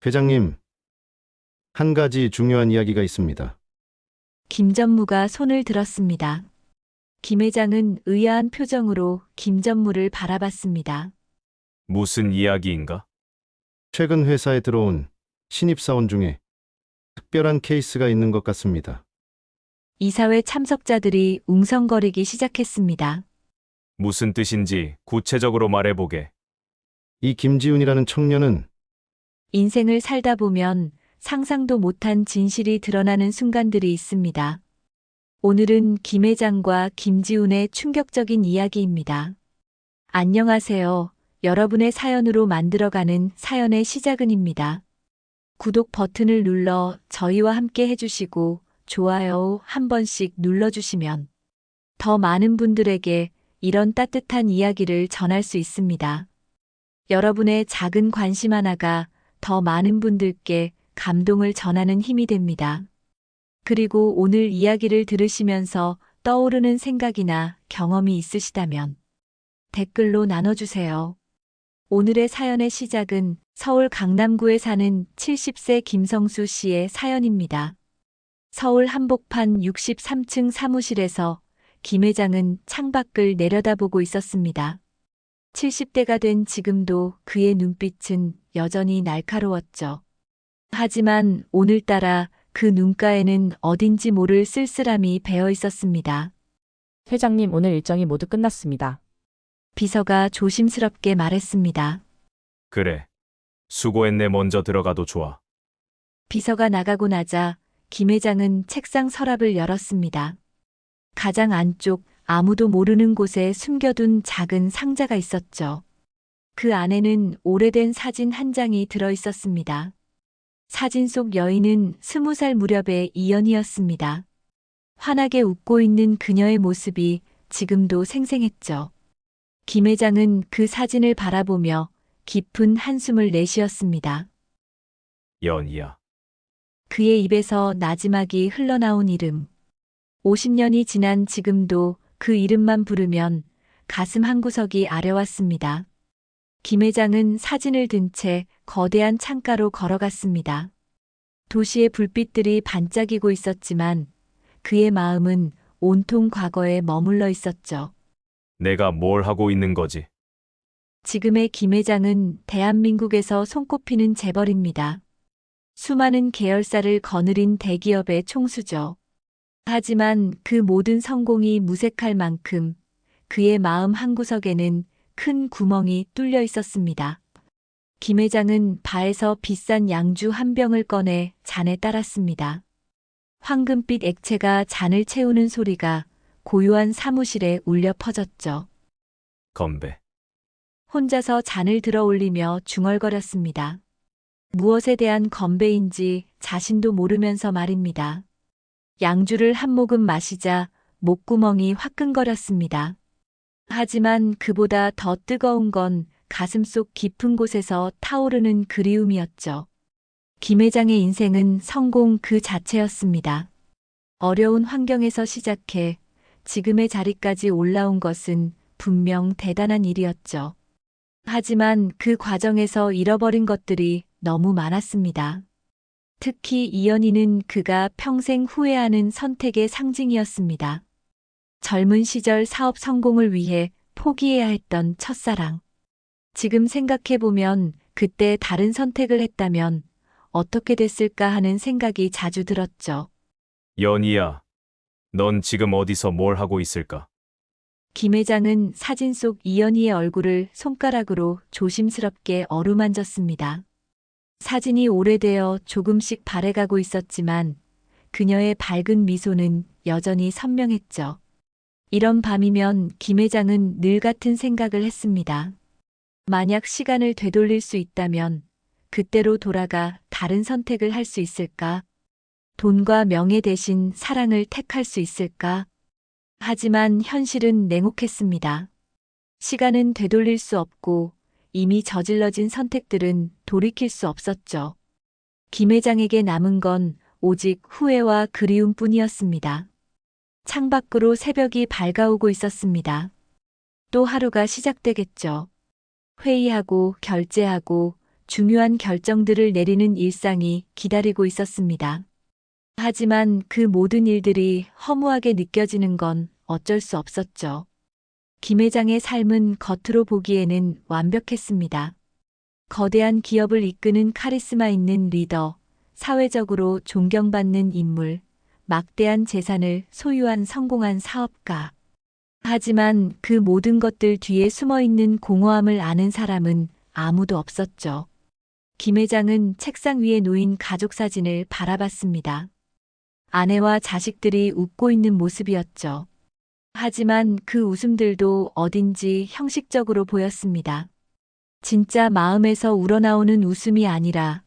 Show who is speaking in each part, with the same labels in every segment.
Speaker 1: 회장님, 한 가지 중요한 이야기가 있습니다.
Speaker 2: 김 전무가 손을 들었습니다. 김 회장은 의아한 표정으로 김 전무를 바라봤습니다.
Speaker 3: 무슨 이야기인가?
Speaker 1: 최근 회사에 들어온 신입사원 중에 특별한 케이스가 있는 것 같습니다.
Speaker 2: 이사회 참석자들이 웅성거리기 시작했습니다.
Speaker 3: 무슨 뜻인지 구체적으로 말해보게.
Speaker 1: 이 김지훈이라는 청년은
Speaker 2: 인생을 살다 보면 상상도 못한 진실이 드러나는 순간들이 있습니다. 오늘은 김 회장과 김지훈의 충격적인 이야기입니다. 안녕하세요. 여러분의 사연으로 만들어가는 사연의 시작은입니다. 구독 버튼을 눌러 저희와 함께 해주시고 좋아요 한 번씩 눌러주시면 더 많은 분들에게 이런 따뜻한 이야기를 전할 수 있습니다. 여러분의 작은 관심 하나가 더 많은 분들께 감동을 전하는 힘이 됩니다. 그리고 오늘 이야기를 들으시면서 떠오르는 생각이나 경험이 있으시다면 댓글로 나눠주세요. 오늘의 사연의 시작은 서울 강남구에 사는 70세 김성수 씨의 사연입니다. 서울 한복판 63층 사무실에서 김 회장은 창밖을 내려다보고 있었습니다. 70대가 된 지금도 그의 눈빛은 여전히 날카로웠죠. 하지만 오늘따라 그 눈가에는 어딘지 모를 쓸쓸함이 배어 있었습니다.
Speaker 4: 회장님, 오늘 일정이 모두 끝났습니다.
Speaker 2: 비서가 조심스럽게 말했습니다.
Speaker 3: 그래. 수고했네. 먼저 들어가도 좋아.
Speaker 2: 비서가 나가고 나자 김 회장은 책상 서랍을 열었습니다. 가장 안쪽 아무도 모르는 곳에 숨겨둔 작은 상자가 있었죠. 그 안에는 오래된 사진 한 장이 들어 있었습니다. 사진 속 여인은 20살 무렵의 이연이었습니다. 환하게 웃고 있는 그녀의 모습이 지금도 생생했죠. 김 회장은 그 사진을 바라보며 깊은 한숨을 내쉬었습니다.
Speaker 3: 연희야.
Speaker 2: 그의 입에서 나지막이 흘러나온 이름. 50년이 지난 지금도 그 이름만 부르면 가슴 한구석이 아려왔습니다. 김 회장은 사진을 든 채 거대한 창가로 걸어갔습니다. 도시의 불빛들이 반짝이고 있었지만 그의 마음은 온통 과거에 머물러 있었죠.
Speaker 3: 내가 뭘 하고 있는 거지?
Speaker 2: 지금의 김 회장은 대한민국에서 손꼽히는 재벌입니다. 수많은 계열사를 거느린 대기업의 총수죠. 하지만 그 모든 성공이 무색할 만큼 그의 마음 한구석에는 큰 구멍이 뚫려 있었습니다. 김 회장은 바에서 비싼 양주 한 병을 꺼내 잔에 따랐습니다. 황금빛 액체가 잔을 채우는 소리가 고요한 사무실에 울려 퍼졌죠.
Speaker 3: 건배.
Speaker 2: 혼자서 잔을 들어 올리며 중얼거렸습니다. 무엇에 대한 건배인지 자신도 모르면서 말입니다. 양주를 한 모금 마시자 목구멍이 화끈거렸습니다. 하지만 그보다 더 뜨거운 건 가슴속 깊은 곳에서 타오르는 그리움이었죠. 김 회장의 인생은 성공 그 자체였습니다. 어려운 환경에서 시작해 지금의 자리까지 올라온 것은 분명 대단한 일이었죠. 하지만 그 과정에서 잃어버린 것들이 너무 많았습니다. 특히 이연희는 그가 평생 후회하는 선택의 상징이었습니다. 젊은 시절 사업 성공을 위해 포기해야 했던 첫사랑. 지금 생각해보면 그때 다른 선택을 했다면 어떻게 됐을까 하는 생각이 자주 들었죠.
Speaker 3: 연희야. 넌 지금 어디서 뭘 하고 있을까?
Speaker 2: 김 회장은 사진 속 이연희의 얼굴을 손가락으로 조심스럽게 어루만졌습니다. 사진이 오래되어 조금씩 발해가고 있었지만 그녀의 밝은 미소는 여전히 선명했죠. 이런 밤이면 김 회장은 늘 같은 생각을 했습니다. 만약 시간을 되돌릴 수 있다면 그때로 돌아가 다른 선택을 할 수 있을까? 돈과 명예 대신 사랑을 택할 수 있을까? 하지만 현실은 냉혹했습니다. 시간은 되돌릴 수 없고 이미 저질러진 선택들은 돌이킬 수 없었죠. 김 회장에게 남은 건 오직 후회와 그리움뿐이었습니다. 창밖으로 새벽이 밝아오고 있었습니다. 또 하루가 시작되겠죠. 회의하고 결제하고 중요한 결정들을 내리는 일상이 기다리고 있었습니다. 하지만 그 모든 일들이 허무하게 느껴지는 건 어쩔 수 없었죠. 김 회장의 삶은 겉으로 보기에는 완벽했습니다. 거대한 기업을 이끄는 카리스마 있는 리더, 사회적으로 존경받는 인물, 막대한 재산을 소유한 성공한 사업가. 하지만 그 모든 것들 뒤에 숨어 있는 공허함을 아는 사람은 아무도 없었죠. 김 회장은 책상 위에 놓인 가족 사진을 바라봤습니다. 아내와 자식들이 웃고 있는 모습이었죠. 하지만 그 웃음들도 어딘지 형식적으로 보였습니다. 진짜 마음에서 우러나오는 웃음이 아니라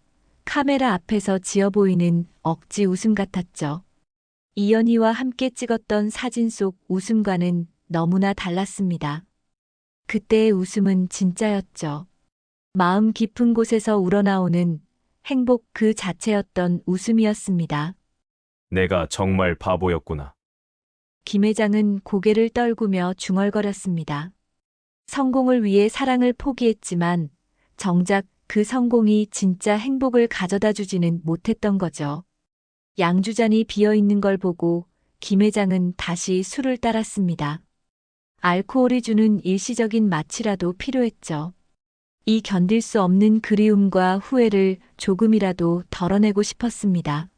Speaker 2: 카메라 앞에서 지어 보이는 억지 웃음 같았죠. 이연희와 함께 찍었던 사진 속 웃음과는 너무나 달랐습니다. 그때의 웃음은 진짜였죠. 마음 깊은 곳에서 우러나오는 행복 그 자체였던 웃음이었습니다.
Speaker 3: 내가 정말 바보였구나.
Speaker 2: 김 회장은 고개를 떨구며 중얼거렸습니다. 성공을 위해 사랑을 포기했지만 정작 그 성공이 진짜 행복을 가져다 주지는 못했던 거죠. 양주잔이 비어 있는 걸 보고 김 회장은 다시 술을 따랐습니다. 알코올이 주는 일시적인 마취라도 필요했죠. 이 견딜 수 없는 그리움과 후회를 조금이라도 덜어내고 싶었습니다.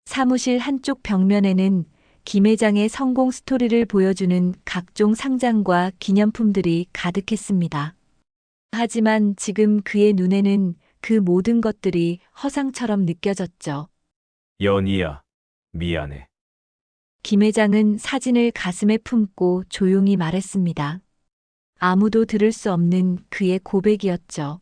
Speaker 2: 사무실 한쪽 벽면에는 김 회장의 성공 스토리를 보여주는 각종 상장과 기념품들이 가득했습니다. 하지만 지금 그의 눈에는 그 모든 것들이 허상처럼 느껴졌죠.
Speaker 3: 연희야, 미안해.
Speaker 2: 김 회장은 사진을 가슴에 품고 조용히 말했습니다. 아무도 들을 수 없는 그의 고백이었죠.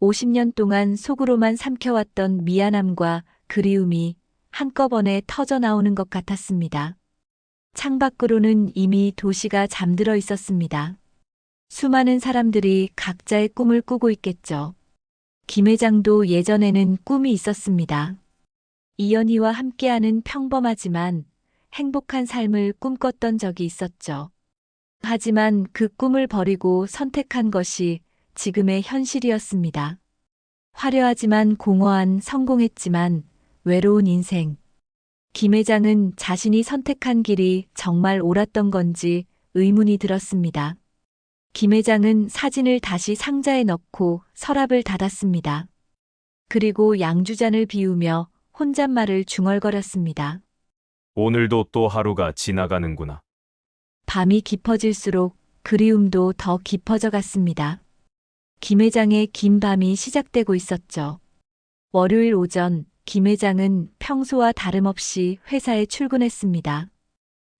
Speaker 2: 50년 동안 속으로만 삼켜왔던 미안함과 그리움이 한꺼번에 터져 나오는 것 같았습니다. 창밖으로는 이미 도시가 잠들어 있었습니다. 수많은 사람들이 각자의 꿈을 꾸고 있겠죠. 김 회장도 예전에는 꿈이 있었습니다. 이연희와 함께하는 평범하지만 행복한 삶을 꿈꿨던 적이 있었죠. 하지만 그 꿈을 버리고 선택한 것이 지금의 현실이었습니다. 화려하지만 공허한 성공했지만 외로운 인생. 김 회장은 자신이 선택한 길이 정말 옳았던 건지 의문이 들었습니다. 김 회장은 사진을 다시 상자에 넣고 서랍을 닫았습니다. 그리고 양주잔을 비우며 혼잣말을 중얼거렸습니다.
Speaker 3: 오늘도 또 하루가 지나가는구나.
Speaker 2: 밤이 깊어질수록 그리움도 더 깊어져 갔습니다. 김 회장의 긴 밤이 시작되고 있었죠. 월요일 오전, 김 회장은 평소와 다름없이 회사에 출근했습니다.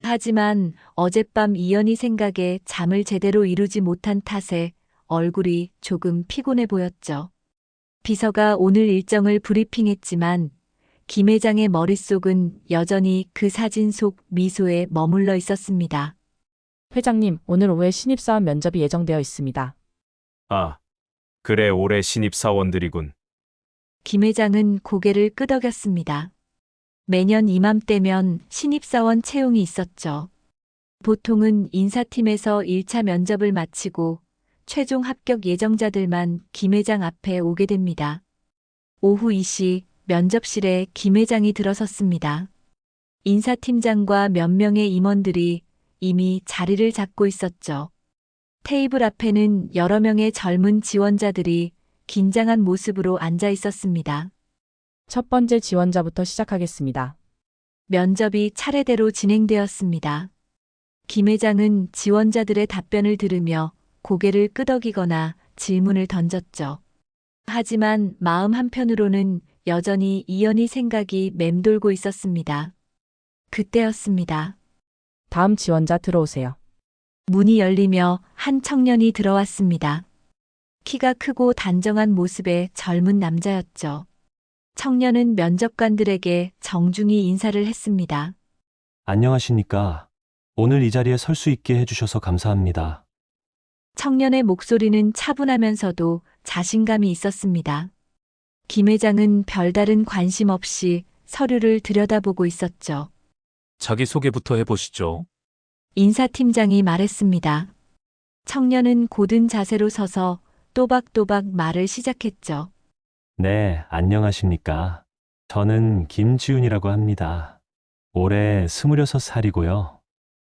Speaker 2: 하지만 어젯밤 이연희 생각에 잠을 제대로 이루지 못한 탓에 얼굴이 조금 피곤해 보였죠. 비서가 오늘 일정을 브리핑했지만 김 회장의 머릿속은 여전히 그 사진 속 미소에 머물러 있었습니다.
Speaker 4: 회장님, 오늘 오후에 신입사원 면접이 예정되어 있습니다.
Speaker 3: 아, 그래 올해 신입사원들이군.
Speaker 2: 김 회장은 고개를 끄덕였습니다. 매년 이맘때면 신입사원 채용이 있었죠. 보통은 인사팀에서 1차 면접을 마치고 최종 합격 예정자들만 김 회장 앞에 오게 됩니다. 오후 2시 면접실에 김 회장이 들어섰습니다. 인사팀장과 몇 명의 임원들이 이미 자리를 잡고 있었죠. 테이블 앞에는 여러 명의 젊은 지원자들이 긴장한 모습으로 앉아 있었습니다.
Speaker 4: 첫 번째 지원자부터 시작하겠습니다.
Speaker 2: 면접이 차례대로 진행되었습니다. 김 회장은 지원자들의 답변을 들으며 고개를 끄덕이거나 질문을 던졌죠. 하지만 마음 한편으로는 여전히 이연희 생각이 맴돌고 있었습니다. 그때였습니다.
Speaker 4: 다음 지원자 들어오세요.
Speaker 2: 문이 열리며 한 청년이 들어왔습니다. 키가 크고 단정한 모습의 젊은 남자였죠. 청년은 면접관들에게 정중히 인사를 했습니다.
Speaker 5: 안녕하십니까. 오늘 이 자리에 설 수 있게 해주셔서 감사합니다.
Speaker 2: 청년의 목소리는 차분하면서도 자신감이 있었습니다. 김 회장은 별다른 관심 없이 서류를 들여다보고 있었죠.
Speaker 6: 자기소개부터 해보시죠.
Speaker 2: 인사팀장이 말했습니다. 청년은 고든 자세로 서서 또박또박 말을 시작했죠.
Speaker 5: 네, 안녕하십니까. 저는 김지훈이라고 합니다. 올해 26살이고요.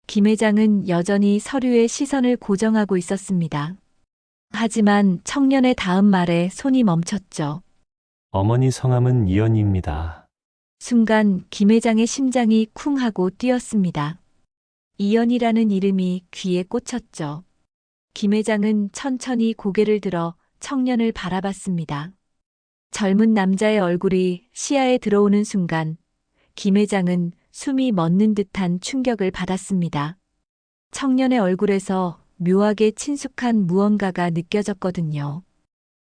Speaker 2: 김 회장은 여전히 서류에 시선을 고정하고 있었습니다. 하지만 청년의 다음 말에 손이 멈췄죠.
Speaker 5: 어머니 성함은 이연희입니다.
Speaker 2: 순간 김 회장의 심장이 쿵 하고 뛰었습니다. 이연이라는 이름이 귀에 꽂혔죠. 김 회장은 천천히 고개를 들어 청년을 바라봤습니다. 젊은 남자의 얼굴이 시야에 들어오는 순간 김 회장은 숨이 멎는 듯한 충격을 받았습니다. 청년의 얼굴에서 묘하게 친숙한 무언가가 느껴졌거든요.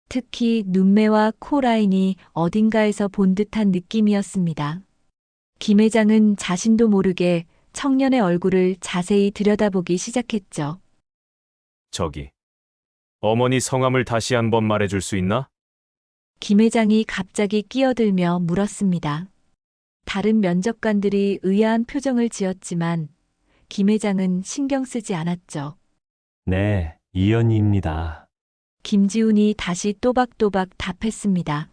Speaker 2: 특히 눈매와 코 라인이 어딘가에서 본 듯한 느낌이었습니다. 김 회장은 자신도 모르게 청년의 얼굴을 자세히 들여다보기 시작했죠.
Speaker 3: 저기, 어머니 성함을 다시 한번 말해줄 수 있나?
Speaker 2: 김 회장이 갑자기 끼어들며 물었습니다. 다른 면접관들이 의아한 표정을 지었지만 김 회장은 신경 쓰지 않았죠.
Speaker 5: 네, 이연희입니다.
Speaker 2: 김지훈이 다시 또박또박 답했습니다.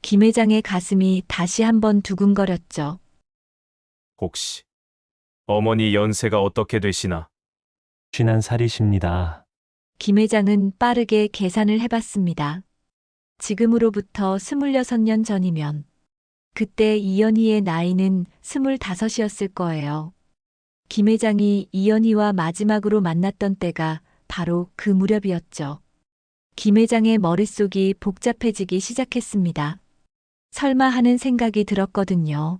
Speaker 2: 김 회장의 가슴이 다시 한번 두근거렸죠.
Speaker 3: 혹시 어머니 연세가 어떻게 되시나?
Speaker 5: 51살이십니다.
Speaker 2: 김 회장은 빠르게 계산을 해봤습니다. 지금으로부터 26년 전이면 그때 이연희의 나이는 25이었을 거예요. 김 회장이 이연희와 마지막으로 만났던 때가 바로 그 무렵이었죠. 김 회장의 머릿속이 복잡해지기 시작했습니다. 설마 하는 생각이 들었거든요.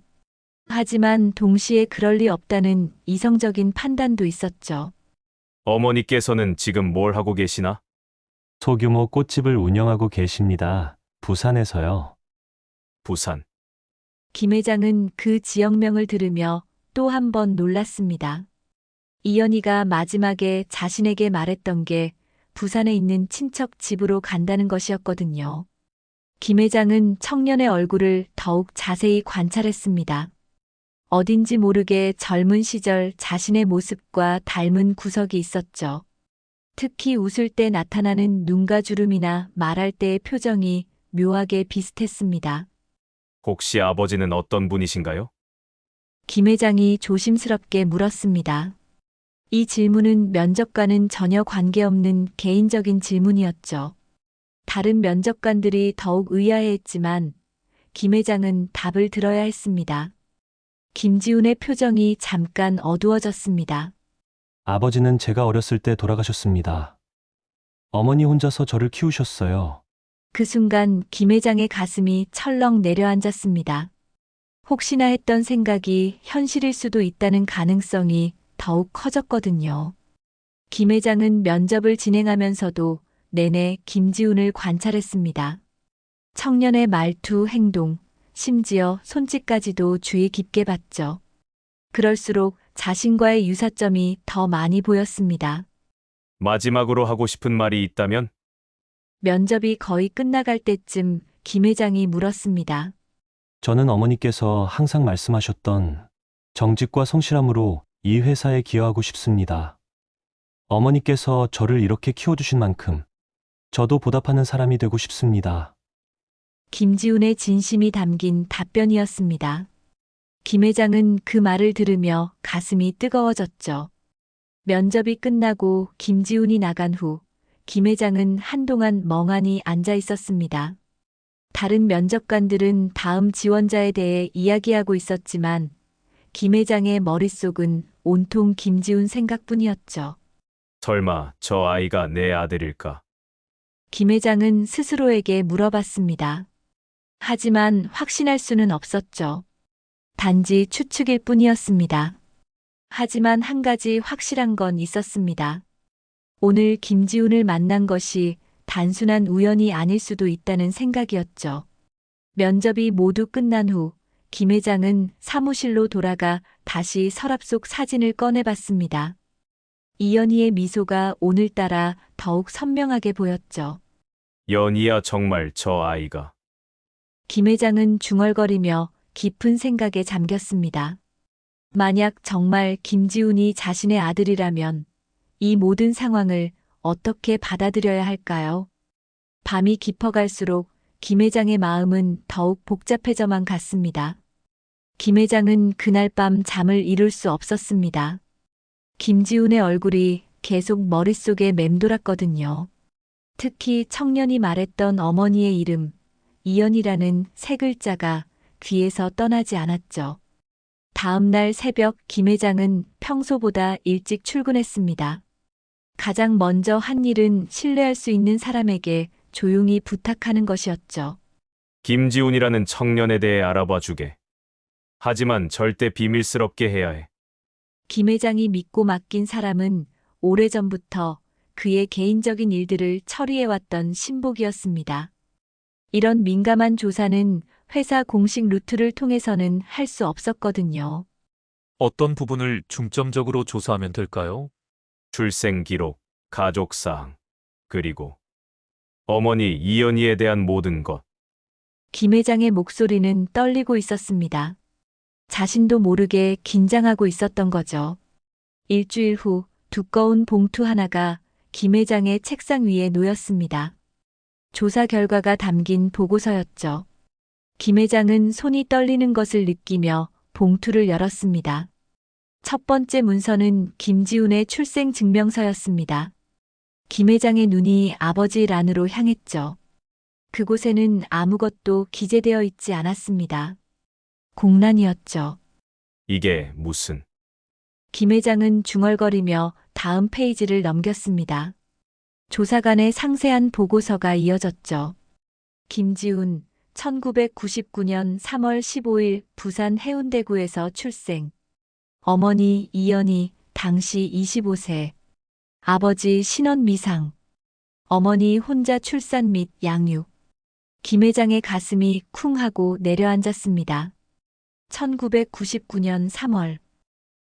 Speaker 2: 하지만 동시에 그럴 리 없다는 이성적인 판단도 있었죠.
Speaker 3: 어머니께서는 지금 뭘 하고 계시나?
Speaker 5: 소규모 꽃집을 운영하고 계십니다. 부산에서요.
Speaker 3: 부산.
Speaker 2: 김 회장은 그 지역명을 들으며 또 한 번 놀랐습니다. 이연희가 마지막에 자신에게 말했던 게 부산에 있는 친척 집으로 간다는 것이었거든요. 김 회장은 청년의 얼굴을 더욱 자세히 관찰했습니다. 어딘지 모르게 젊은 시절 자신의 모습과 닮은 구석이 있었죠. 특히 웃을 때 나타나는 눈가 주름이나 말할 때의 표정이 묘하게 비슷했습니다.
Speaker 3: 혹시 아버지는 어떤 분이신가요?
Speaker 2: 김 회장이 조심스럽게 물었습니다. 이 질문은 면접과는 전혀 관계없는 개인적인 질문이었죠. 다른 면접관들이 더욱 의아해했지만 김 회장은 답을 들어야 했습니다. 김지훈의 표정이 잠깐 어두워졌습니다.
Speaker 5: 아버지는 제가 어렸을 때 돌아가셨습니다. 어머니 혼자서 저를 키우셨어요.
Speaker 2: 그 순간 김 회장의 가슴이 철렁 내려앉았습니다. 혹시나 했던 생각이 현실일 수도 있다는 가능성이 더욱 커졌거든요. 김 회장은 면접을 진행하면서도 내내 김지훈을 관찰했습니다. 청년의 말투, 행동, 심지어 손짓까지도 주의 깊게 봤죠. 그럴수록 자신과의 유사점이 더 많이 보였습니다.
Speaker 3: 마지막으로 하고 싶은 말이 있다면?
Speaker 2: 면접이 거의 끝나갈 때쯤 김 회장이 물었습니다.
Speaker 5: 저는 어머니께서 항상 말씀하셨던 정직과 성실함으로 이 회사에 기여하고 싶습니다. 어머니께서 저를 이렇게 키워주신 만큼 저도 보답하는 사람이 되고 싶습니다.
Speaker 2: 김지훈의 진심이 담긴 답변이었습니다. 김 회장은 그 말을 들으며 가슴이 뜨거워졌죠. 면접이 끝나고 김지훈이 나간 후 김 회장은 한동안 멍하니 앉아 있었습니다. 다른 면접관들은 다음 지원자에 대해 이야기하고 있었지만 김 회장의 머릿속은 온통 김지훈 생각뿐이었죠.
Speaker 3: 설마 저 아이가 내 아들일까?
Speaker 2: 김 회장은 스스로에게 물어봤습니다. 하지만 확신할 수는 없었죠. 단지 추측일 뿐이었습니다. 하지만 한 가지 확실한 건 있었습니다. 오늘 김지훈을 만난 것이 단순한 우연이 아닐 수도 있다는 생각이었죠. 면접이 모두 끝난 후 김 회장은 사무실로 돌아가 다시 서랍 속 사진을 꺼내봤습니다. 이연희의 미소가 오늘따라 더욱 선명하게 보였죠.
Speaker 3: 연희야, 정말 저 아이가.
Speaker 2: 김 회장은 중얼거리며 깊은 생각에 잠겼습니다. 만약 정말 김지훈이 자신의 아들이라면 이 모든 상황을 어떻게 받아들여야 할까요? 밤이 깊어갈수록 김 회장의 마음은 더욱 복잡해져만 갔습니다. 김 회장은 그날 밤 잠을 이룰 수 없었습니다. 김지훈의 얼굴이 계속 머릿속에 맴돌았거든요. 특히 청년이 말했던 어머니의 이름, 이연이라는 세 글자가 귀에서 떠나지 않았죠. 다음 날 새벽 김 회장은 평소보다 일찍 출근했습니다. 가장 먼저 한 일은 신뢰할 수 있는 사람에게 조용히 부탁하는 것이었죠.
Speaker 3: 김지훈이라는 청년에 대해 알아봐 주게. 하지만 절대 비밀스럽게 해야 해.
Speaker 2: 김 회장이 믿고 맡긴 사람은 오래전부터 그의 개인적인 일들을 처리해왔던 신복이었습니다. 이런 민감한 조사는 회사 공식 루트를 통해서는 할 수 없었거든요.
Speaker 6: 어떤 부분을 중점적으로 조사하면 될까요?
Speaker 3: 출생 기록, 가족 사항, 그리고 어머니 이연희에 대한 모든 것.
Speaker 2: 김 회장의 목소리는 떨리고 있었습니다. 자신도 모르게 긴장하고 있었던 거죠. 일주일 후 두꺼운 봉투 하나가 김 회장의 책상 위에 놓였습니다. 조사 결과가 담긴 보고서였죠. 김 회장은 손이 떨리는 것을 느끼며 봉투를 열었습니다. 첫 번째 문서는 김지훈의 출생 증명서였습니다. 김 회장의 눈이 아버지 란으로 향했죠. 그곳에는 아무것도 기재되어 있지 않았습니다. 공란이었죠.
Speaker 3: 이게 무슨...
Speaker 2: 김 회장은 중얼거리며 다음 페이지를 넘겼습니다. 조사관의 상세한 보고서가 이어졌죠. 김지훈, 1999년 3월 15일 부산 해운대구에서 출생. 어머니 이연희, 당시 25세. 아버지 신원미상. 어머니 혼자 출산 및 양육. 김 회장의 가슴이 쿵 하고 내려앉았습니다. 1999년 3월.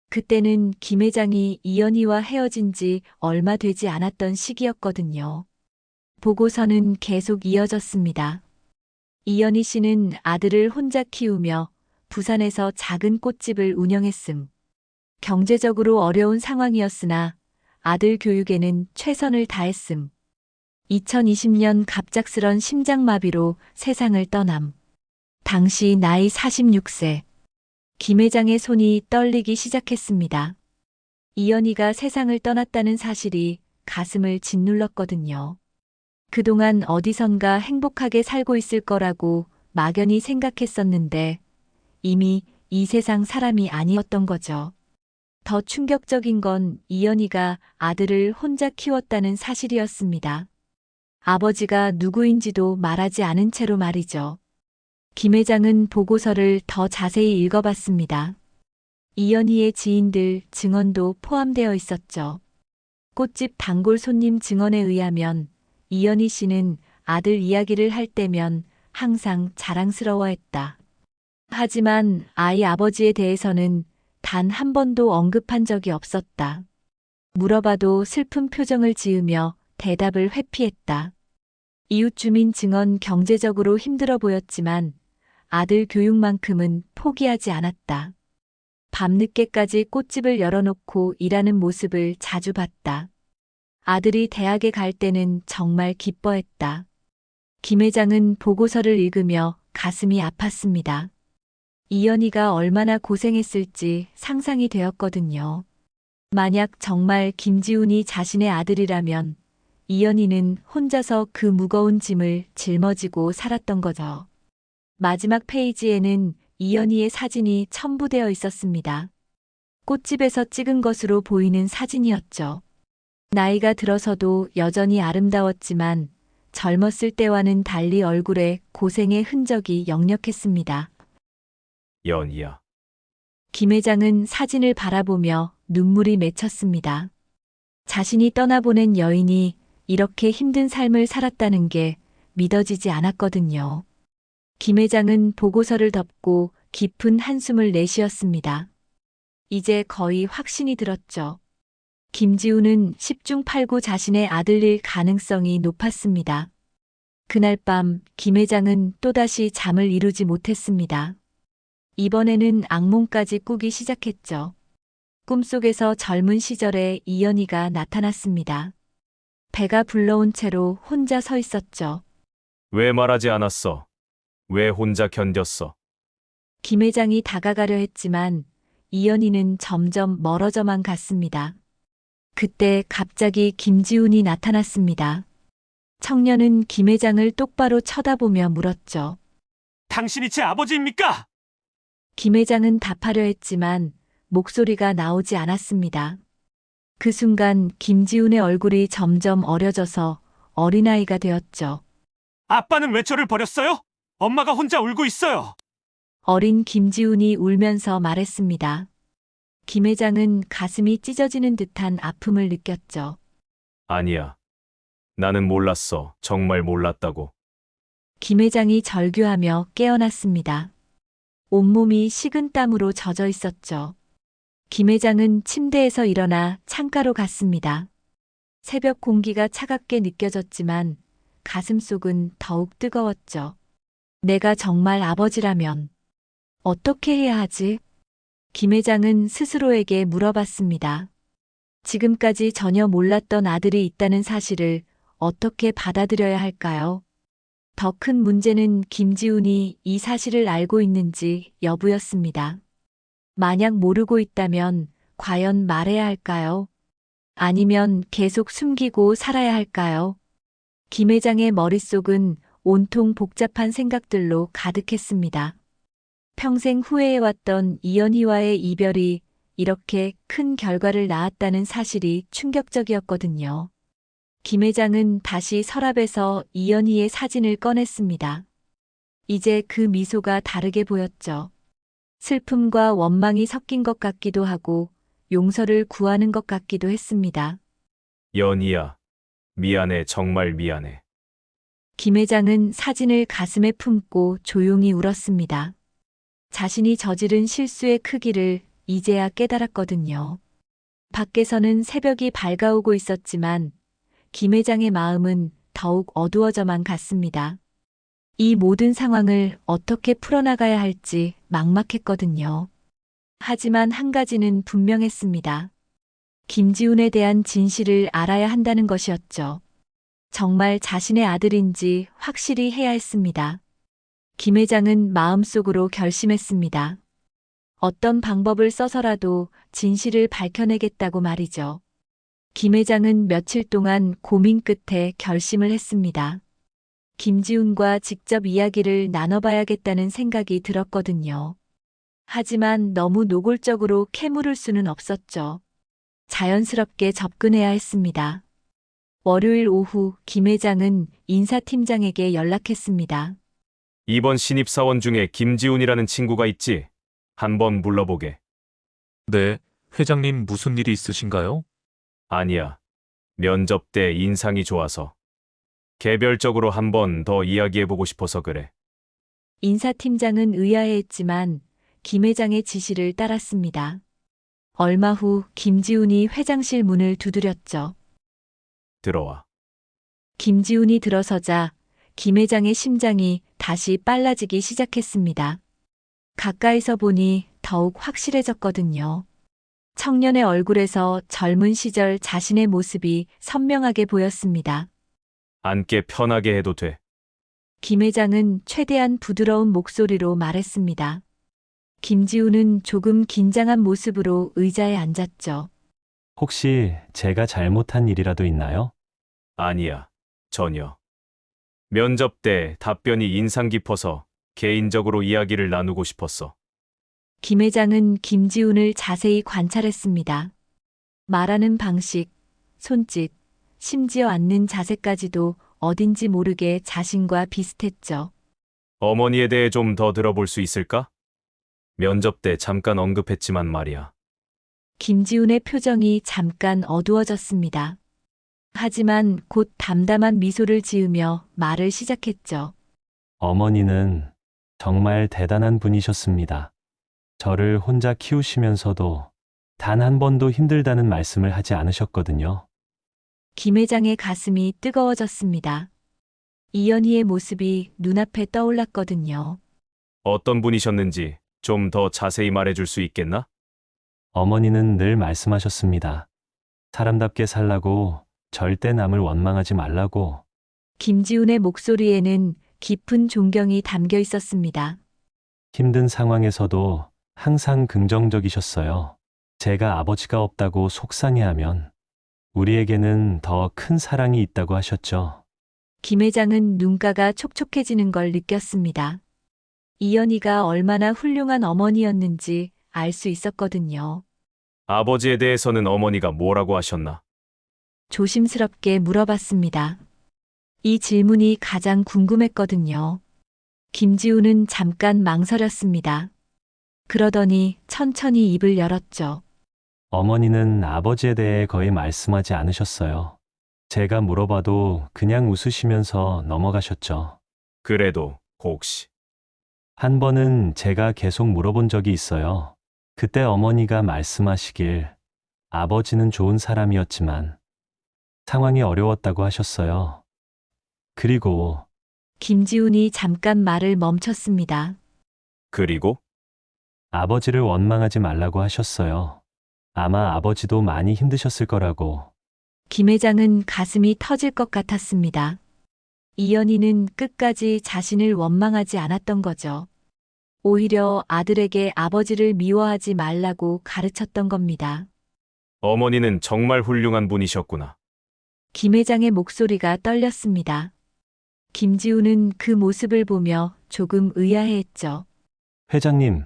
Speaker 2: 그때는 김 회장이 이연희와 헤어진 지 얼마 되지 않았던 시기였거든요. 보고서는 계속 이어졌습니다. 이연희 씨는 아들을 혼자 키우며 부산에서 작은 꽃집을 운영했음. 경제적으로 어려운 상황이었으나 아들 교육에는 최선을 다했음. 2020년 갑작스런 심장마비로 세상을 떠남. 당시 나이 46세. 김 회장의 손이 떨리기 시작했습니다. 이연희가 세상을 떠났다는 사실이 가슴을 짓눌렀거든요. 그동안 어디선가 행복하게 살고 있을 거라고 막연히 생각했었는데 이미 이 세상 사람이 아니었던 거죠. 더 충격적인 건 이연희가 아들을 혼자 키웠다는 사실이었습니다. 아버지가 누구인지도 말하지 않은 채로 말이죠. 김 회장은 보고서를 더 자세히 읽어봤습니다. 이연희의 지인들 증언도 포함되어 있었죠. 꽃집 단골 손님 증언에 의하면 이연희 씨는 아들 이야기를 할 때면 항상 자랑스러워했다. 하지만 아이 아버지에 대해서는 단 한 번도 언급한 적이 없었다. 물어봐도 슬픈 표정을 지으며 대답을 회피했다. 이웃 주민 증언 경제적으로 힘들어 보였지만 아들 교육만큼은 포기하지 않았다. 밤늦게까지 꽃집을 열어놓고 일하는 모습을 자주 봤다. 아들이 대학에 갈 때는 정말 기뻐했다. 김 회장은 보고서를 읽으며 가슴이 아팠습니다. 이연희가 얼마나 고생했을지 상상이 되었거든요. 만약 정말 김지훈이 자신의 아들이라면 이연희는 혼자서 그 무거운 짐을 짊어지고 살았던 거죠. 마지막 페이지에는 이연희의 사진이 첨부되어 있었습니다. 꽃집에서 찍은 것으로 보이는 사진이었죠. 나이가 들어서도 여전히 아름다웠지만 젊었을 때와는 달리 얼굴에 고생의 흔적이 역력했습니다.
Speaker 3: 연희야.
Speaker 2: 김 회장은 사진을 바라보며 눈물이 맺혔습니다. 자신이 떠나보낸 여인이 이렇게 힘든 삶을 살았다는 게 믿어지지 않았거든요. 김 회장은 보고서를 덮고 깊은 한숨을 내쉬었습니다. 이제 거의 확신이 들었죠. 김지훈은 10중 8구 자신의 아들일 가능성이 높았습니다. 그날 밤 김 회장은 또다시 잠을 이루지 못했습니다. 이번에는 악몽까지 꾸기 시작했죠. 꿈속에서 젊은 시절의 이연희가 나타났습니다. 배가 불러온 채로 혼자 서 있었죠.
Speaker 3: 왜 말하지 않았어? 왜 혼자 견뎠어?
Speaker 2: 김 회장이 다가가려 했지만 이연희는 점점 멀어져만 갔습니다. 그때 갑자기 김지훈이 나타났습니다. 청년은 김 회장을 똑바로 쳐다보며 물었죠.
Speaker 5: 당신이 제 아버지입니까?
Speaker 2: 김 회장은 답하려 했지만 목소리가 나오지 않았습니다. 그 순간 김지훈의 얼굴이 점점 어려져서 어린아이가 되었죠.
Speaker 5: 아빠는 왜 저를 버렸어요? 엄마가 혼자 울고 있어요.
Speaker 2: 어린 김지훈이 울면서 말했습니다. 김 회장은 가슴이 찢어지는 듯한 아픔을 느꼈죠.
Speaker 3: 아니야. 나는 몰랐어. 정말 몰랐다고.
Speaker 2: 김 회장이 절규하며 깨어났습니다. 온몸이 식은땀으로 젖어 있었죠. 김 회장은 침대에서 일어나 창가로 갔습니다. 새벽 공기가 차갑게 느껴졌지만 가슴속은 더욱 뜨거웠죠. 내가 정말 아버지라면 어떻게 해야 하지? 김 회장은 스스로에게 물어봤습니다. 지금까지 전혀 몰랐던 아들이 있다는 사실을 어떻게 받아들여야 할까요? 더 큰 문제는 김지훈이 이 사실을 알고 있는지 여부였습니다. 만약 모르고 있다면 과연 말해야 할까요? 아니면 계속 숨기고 살아야 할까요? 김 회장의 머릿속은 온통 복잡한 생각들로 가득했습니다. 평생 후회해왔던 이연희와의 이별이 이렇게 큰 결과를 낳았다는 사실이 충격적이었거든요. 김 회장은 다시 서랍에서 이연희의 사진을 꺼냈습니다. 이제 그 미소가 다르게 보였죠. 슬픔과 원망이 섞인 것 같기도 하고 용서를 구하는 것 같기도 했습니다.
Speaker 3: 연희야. 미안해. 정말 미안해.
Speaker 2: 김 회장은 사진을 가슴에 품고 조용히 울었습니다. 자신이 저지른 실수의 크기를 이제야 깨달았거든요. 밖에서는 새벽이 밝아오고 있었지만 김 회장의 마음은 더욱 어두워져만 갔습니다. 이 모든 상황을 어떻게 풀어나가야 할지 막막했거든요. 하지만 한 가지는 분명했습니다. 김지훈에 대한 진실을 알아야 한다는 것이었죠. 정말 자신의 아들인지 확실히 해야 했습니다. 김 회장은 마음속으로 결심했습니다. 어떤 방법을 써서라도 진실을 밝혀내겠다고 말이죠. 김 회장은 며칠 동안 고민 끝에 결심을 했습니다. 김지훈과 직접 이야기를 나눠봐야겠다는 생각이 들었거든요. 하지만 너무 노골적으로 캐물을 수는 없었죠. 자연스럽게 접근해야 했습니다. 월요일 오후 김 회장은 인사팀장에게 연락했습니다.
Speaker 3: 이번 신입사원 중에 김지훈이라는 친구가 있지? 한번 불러보게.
Speaker 6: 네, 회장님 무슨 일이 있으신가요?
Speaker 3: 아니야. 면접 때 인상이 좋아서. 개별적으로 한번 더 이야기해보고 싶어서 그래.
Speaker 2: 인사팀장은 의아해했지만 김 회장의 지시를 따랐습니다. 얼마 후 김지훈이 회장실 문을 두드렸죠.
Speaker 3: 들어와.
Speaker 2: 김지훈이 들어서자 김 회장의 심장이 다시 빨라지기 시작했습니다. 가까이서 보니 더욱 확실해졌거든요. 청년의 얼굴에서 젊은 시절 자신의 모습이 선명하게 보였습니다.
Speaker 3: 앉게 편하게 해도 돼.
Speaker 2: 김 회장은 최대한 부드러운 목소리로 말했습니다. 김지훈은 조금 긴장한 모습으로 의자에 앉았죠.
Speaker 5: 혹시 제가 잘못한 일이라도 있나요?
Speaker 3: 아니야. 전혀. 면접 때 답변이 인상 깊어서 개인적으로 이야기를 나누고 싶었어.
Speaker 2: 김 회장은 김지훈을 자세히 관찰했습니다. 말하는 방식, 손짓, 심지어 앉는 자세까지도 어딘지 모르게 자신과 비슷했죠.
Speaker 3: 어머니에 대해 좀 더 들어볼 수 있을까? 면접 때 잠깐 언급했지만 말이야.
Speaker 2: 김지훈의 표정이 잠깐 어두워졌습니다. 하지만 곧 담담한 미소를 지으며 말을 시작했죠.
Speaker 5: 어머니는 정말 대단한 분이셨습니다. 저를 혼자 키우시면서도 단 한 번도 힘들다는 말씀을 하지 않으셨거든요.
Speaker 2: 김 회장의 가슴이 뜨거워졌습니다. 이연희의 모습이 눈앞에 떠올랐거든요.
Speaker 3: 어떤 분이셨는지 좀 더 자세히 말해줄 수 있겠나?
Speaker 5: 어머니는 늘 말씀하셨습니다. 사람답게 살라고, 절대 남을 원망하지 말라고.
Speaker 2: 김지훈의 목소리에는 깊은 존경이 담겨 있었습니다.
Speaker 5: 힘든 상황에서도 항상 긍정적이셨어요. 제가 아버지가 없다고 속상해하면 우리에게는 더 큰 사랑이 있다고 하셨죠.
Speaker 2: 김 회장은 눈가가 촉촉해지는 걸 느꼈습니다. 이연희가 얼마나 훌륭한 어머니였는지 알 수 있었거든요.
Speaker 3: 아버지에 대해서는 어머니가 뭐라고 하셨나?
Speaker 2: 조심스럽게 물어봤습니다. 이 질문이 가장 궁금했거든요. 김지우는 잠깐 망설였습니다. 그러더니 천천히 입을 열었죠.
Speaker 5: 어머니는 아버지에 대해 거의 말씀하지 않으셨어요. 제가 물어봐도 그냥 웃으시면서 넘어가셨죠.
Speaker 3: 그래도 혹시
Speaker 5: 한 번은 제가 계속 물어본 적이 있어요. 그때 어머니가 말씀하시길 아버지는 좋은 사람이었지만 상황이 어려웠다고 하셨어요. 그리고
Speaker 2: 김지훈이 잠깐 말을 멈췄습니다.
Speaker 3: 그리고
Speaker 5: 아버지를 원망하지 말라고 하셨어요. 아마 아버지도 많이 힘드셨을 거라고.
Speaker 2: 김 회장은 가슴이 터질 것 같았습니다. 이연희는 끝까지 자신을 원망하지 않았던 거죠. 오히려 아들에게 아버지를 미워하지 말라고 가르쳤던 겁니다.
Speaker 3: 어머니는 정말 훌륭한 분이셨구나.
Speaker 2: 김 회장의 목소리가 떨렸습니다. 김지우는 그 모습을 보며 조금 의아해했죠.
Speaker 5: 회장님,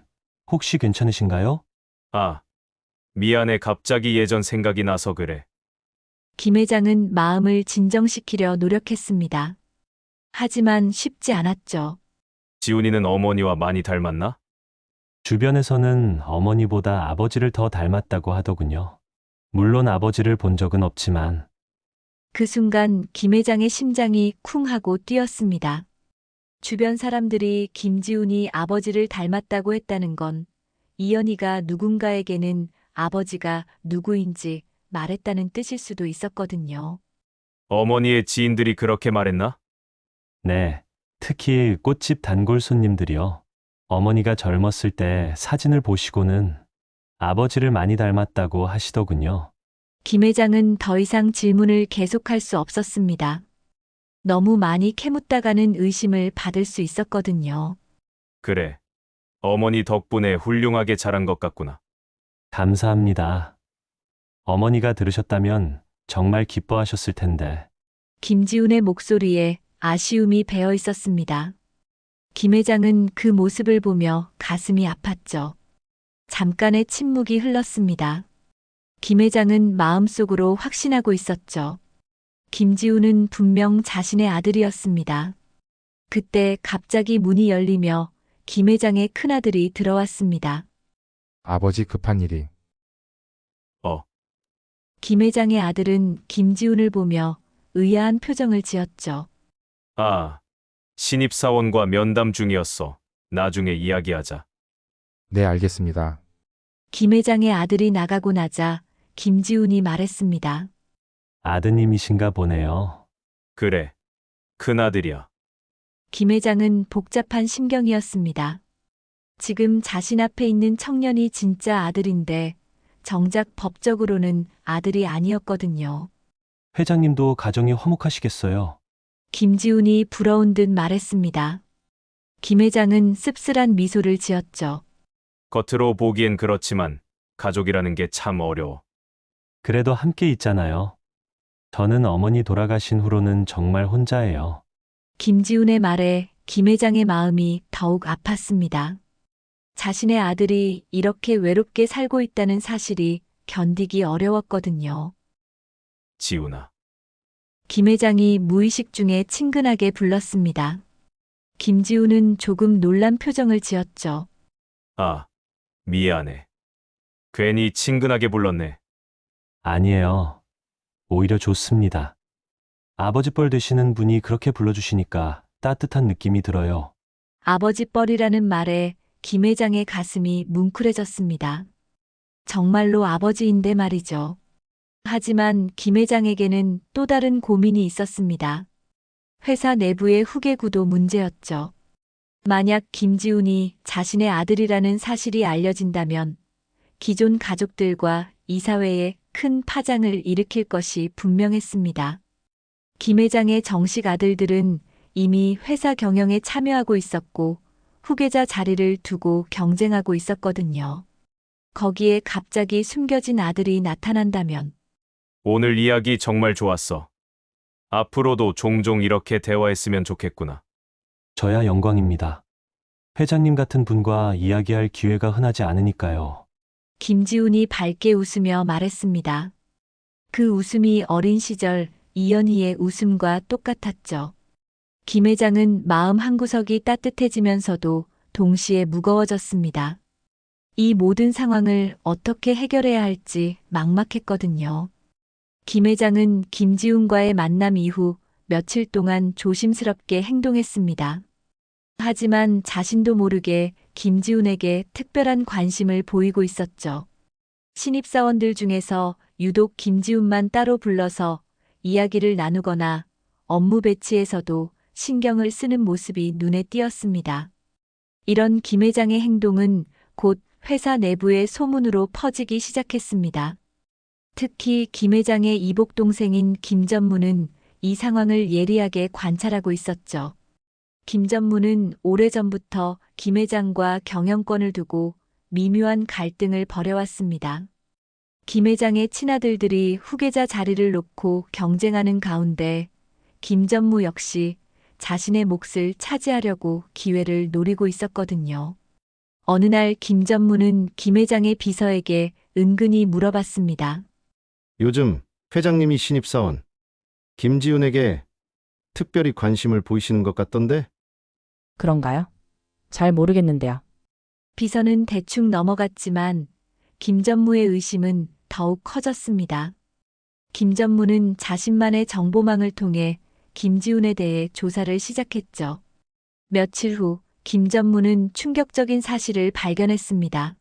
Speaker 5: 혹시 괜찮으신가요?
Speaker 3: 아, 미안해. 갑자기 예전 생각이 나서 그래.
Speaker 2: 김 회장은 마음을 진정시키려 노력했습니다. 하지만 쉽지 않았죠.
Speaker 3: 지훈이는 어머니와 많이 닮았나?
Speaker 5: 주변에서는 어머니보다 아버지를 더 닮았다고 하더군요. 물론 아버지를 본 적은 없지만
Speaker 2: 그 순간 김 회장의 심장이 쿵 하고 뛰었습니다. 주변 사람들이 김지훈이 아버지를 닮았다고 했다는 건 이연희가 누군가에게는 아버지가 누구인지 말했다는 뜻일 수도 있었거든요.
Speaker 3: 어머니의 지인들이 그렇게 말했나?
Speaker 5: 네, 특히 꽃집 단골 손님들이요. 어머니가 젊었을 때 사진을 보시고는 아버지를 많이 닮았다고 하시더군요.
Speaker 2: 김 회장은 더 이상 질문을 계속할 수 없었습니다. 너무 많이 캐묻다가는 의심을 받을 수 있었거든요.
Speaker 3: 그래. 어머니 덕분에 훌륭하게 자란 것 같구나.
Speaker 5: 감사합니다. 어머니가 들으셨다면 정말 기뻐하셨을 텐데.
Speaker 2: 김지훈의 목소리에 아쉬움이 배어 있었습니다. 김 회장은 그 모습을 보며 가슴이 아팠죠. 잠깐의 침묵이 흘렀습니다. 김 회장은 마음속으로 확신하고 있었죠. 김지우는 분명 자신의 아들이었습니다. 그때 갑자기 문이 열리며 김 회장의 큰아들이 들어왔습니다.
Speaker 7: 아버지 급한 일이.
Speaker 2: 김 회장의 아들은 김지훈을 보며 의아한 표정을 지었죠.
Speaker 3: 아, 신입사원과 면담 중이었어. 나중에 이야기하자.
Speaker 7: 네, 알겠습니다.
Speaker 2: 김 회장의 아들이 나가고 나자 김지훈이 말했습니다.
Speaker 5: 아드님이신가 보네요.
Speaker 3: 그래. 큰아들이야.
Speaker 2: 김 회장은 복잡한 심경이었습니다. 지금 자신 앞에 있는 청년이 진짜 아들인데 정작 법적으로는 아들이 아니었거든요.
Speaker 5: 회장님도 가정이 화목하시겠어요.
Speaker 2: 김지훈이 부러운 듯 말했습니다. 김 회장은 씁쓸한 미소를 지었죠.
Speaker 3: 겉으로 보기엔 그렇지만 가족이라는 게 참 어려워.
Speaker 5: 그래도 함께 있잖아요. 저는 어머니 돌아가신 후로는 정말 혼자예요.
Speaker 2: 김지훈의 말에 김 회장의 마음이 더욱 아팠습니다. 자신의 아들이 이렇게 외롭게 살고 있다는 사실이 견디기 어려웠거든요.
Speaker 3: 지훈아.
Speaker 2: 김 회장이 무의식 중에 친근하게 불렀습니다. 김지훈은 조금 놀란 표정을 지었죠.
Speaker 3: 아, 미안해. 괜히 친근하게 불렀네.
Speaker 5: 아니에요. 오히려 좋습니다. 아버지 뻘 되시는 분이 그렇게 불러주시니까 따뜻한 느낌이 들어요.
Speaker 2: 아버지 뻘이라는 말에 김 회장의 가슴이 뭉클해졌습니다. 정말로 아버지인데 말이죠. 하지만 김 회장에게는 또 다른 고민이 있었습니다. 회사 내부의 후계 구도 문제였죠. 만약 김지훈이 자신의 아들이라는 사실이 알려진다면 기존 가족들과 이사회에 큰 파장을 일으킬 것이 분명했습니다. 김 회장의 정식 아들들은 이미 회사 경영에 참여하고 있었고 후계자 자리를 두고 경쟁하고 있었거든요. 거기에 갑자기 숨겨진 아들이 나타난다면
Speaker 3: 오늘 이야기 정말 좋았어. 앞으로도 종종 이렇게 대화했으면 좋겠구나.
Speaker 5: 저야 영광입니다. 회장님 같은 분과 이야기할 기회가 흔하지 않으니까요.
Speaker 2: 김지훈이 밝게 웃으며 말했습니다. 그 웃음이 어린 시절 이연희의 웃음과 똑같았죠. 김 회장은 마음 한구석이 따뜻해지면서도 동시에 무거워졌습니다. 이 모든 상황을 어떻게 해결해야 할지 막막했거든요. 김 회장은 김지훈과의 만남 이후 며칠 동안 조심스럽게 행동했습니다. 하지만 자신도 모르게 김지훈에게 특별한 관심을 보이고 있었죠. 신입사원들 중에서 유독 김지훈만 따로 불러서 이야기를 나누거나 업무 배치에서도 신경을 쓰는 모습이 눈에 띄었습니다. 이런 김 회장의 행동은 곧 회사 내부의 소문으로 퍼지기 시작했습니다. 특히 김 회장의 이복 동생인 김전무는 이 상황을 예리하게 관찰하고 있었죠. 김전무는 오래전부터 김 회장과 경영권을 두고 미묘한 갈등을 벌여왔습니다. 김 회장의 친아들들이 후계자 자리를 놓고 경쟁하는 가운데 김전무 역시 자신의 몫을 차지하려고 기회를 노리고 있었거든요. 어느 날 김전무는 김 회장의 비서에게 은근히 물어봤습니다.
Speaker 1: 요즘 회장님이 신입사원 김지훈에게 특별히 관심을 보이시는 것 같던데?
Speaker 4: 그런가요? 잘 모르겠는데요.
Speaker 2: 비서는 대충 넘어갔지만 김전무의 의심은 더욱 커졌습니다. 김전무는 자신만의 정보망을 통해 김지훈에 대해 조사를 시작했죠. 며칠 후 김전무는 충격적인 사실을 발견했습니다.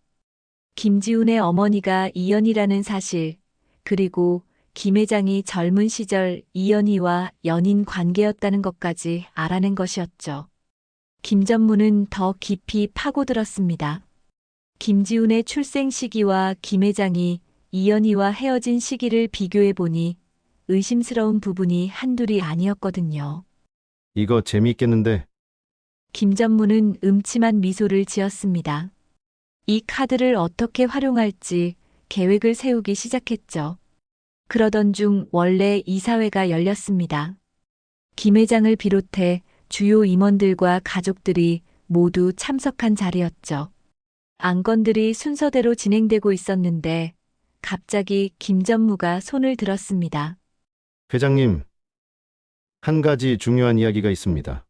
Speaker 2: 김지훈의 어머니가 이연희라는 사실, 그리고 김 회장이 젊은 시절 이연희와 연인 관계였다는 것까지 알아낸 것이었죠. 김전무는 더 깊이 파고들었습니다. 김지훈의 출생 시기와 김 회장이 이연희와 헤어진 시기를 비교해 보니 의심스러운 부분이 한둘이 아니었거든요.
Speaker 1: 이거 재미있겠는데?
Speaker 2: 김전무는 음침한 미소를 지었습니다. 이 카드를 어떻게 활용할지 계획을 세우기 시작했죠. 그러던 중 원래 이사회가 열렸습니다. 김 회장을 비롯해 주요 임원들과 가족들이 모두 참석한 자리였죠. 안건들이 순서대로 진행되고 있었는데 갑자기 김전무가 손을 들었습니다.
Speaker 1: 회장님, 한 가지 중요한 이야기가 있습니다.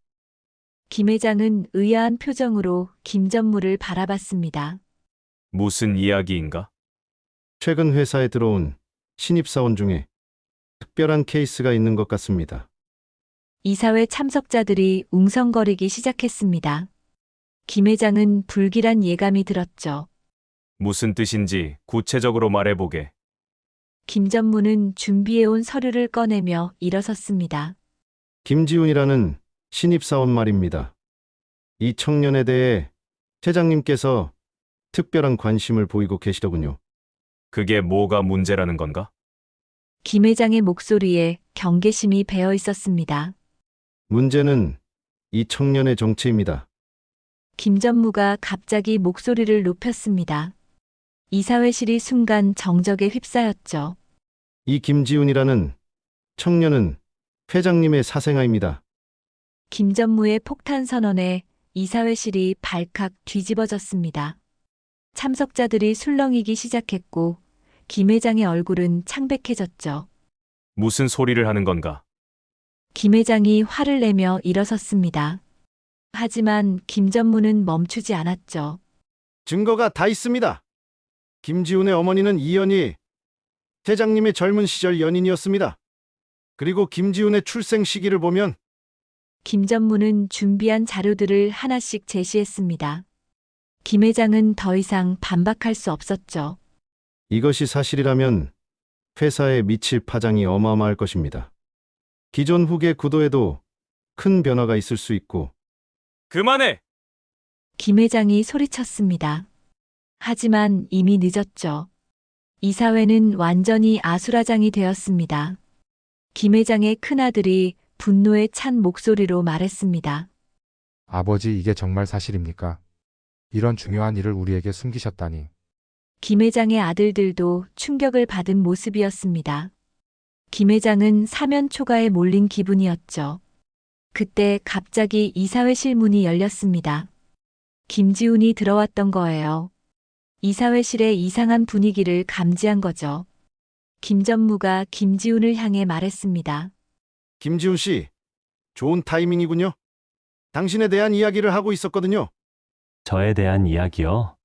Speaker 2: 김 회장은 의아한 표정으로 김전무를 바라봤습니다.
Speaker 3: 무슨 이야기인가?
Speaker 1: 최근 회사에 들어온 신입사원 중에 특별한 케이스가 있는 것 같습니다.
Speaker 2: 이사회 참석자들이 웅성거리기 시작했습니다. 김 회장은 불길한 예감이 들었죠.
Speaker 3: 무슨 뜻인지 구체적으로 말해보게.
Speaker 2: 김전무는 준비해온 서류를 꺼내며 일어섰습니다.
Speaker 1: 김지훈이라는 신입사원 말입니다. 이 청년에 대해 회장님께서 특별한 관심을 보이고 계시더군요.
Speaker 3: 그게 뭐가 문제라는 건가?
Speaker 2: 김 회장의 목소리에 경계심이 배어 있었습니다.
Speaker 1: 문제는 이 청년의 정체입니다.
Speaker 2: 김전무가 갑자기 목소리를 높였습니다. 이사회실이 순간 정적에 휩싸였죠.
Speaker 1: 이 김지훈이라는 청년은 회장님의 사생아입니다.
Speaker 2: 김전무의 폭탄 선언에 이사회실이 발칵 뒤집어졌습니다. 참석자들이 술렁이기 시작했고 김 회장의 얼굴은 창백해졌죠.
Speaker 3: 무슨 소리를 하는 건가?
Speaker 2: 김 회장이 화를 내며 일어섰습니다. 하지만 김전무는 멈추지 않았죠.
Speaker 1: 증거가 다 있습니다. 김지훈의 어머니는 이연희 회장님의 젊은 시절 연인이었습니다. 그리고 김지훈의 출생 시기를 보면
Speaker 2: 김전무는 준비한 자료들을 하나씩 제시했습니다. 김 회장은 더 이상 반박할 수 없었죠.
Speaker 1: 이것이 사실이라면 회사에 미칠 파장이 어마어마할 것입니다. 기존 후계 구도에도 큰 변화가 있을 수 있고
Speaker 3: 그만해!
Speaker 2: 김 회장이 소리쳤습니다. 하지만 이미 늦었죠. 이사회는 완전히 아수라장이 되었습니다. 김 회장의 큰아들이 분노에 찬 목소리로 말했습니다.
Speaker 7: 아버지, 이게 정말 사실입니까? 이런 중요한 일을 우리에게 숨기셨다니.
Speaker 2: 김 회장의 아들들도 충격을 받은 모습이었습니다. 김 회장은 사면 초가에 몰린 기분이었죠. 그때 갑자기 이사회실 문이 열렸습니다. 김지훈이 들어왔던 거예요. 이사회실의 이상한 분위기를 감지한 거죠. 김 전무가 김지훈을 향해 말했습니다.
Speaker 1: 김지훈 씨, 좋은 타이밍이군요. 당신에 대한 이야기를 하고 있었거든요.
Speaker 5: 저에 대한 이야기요.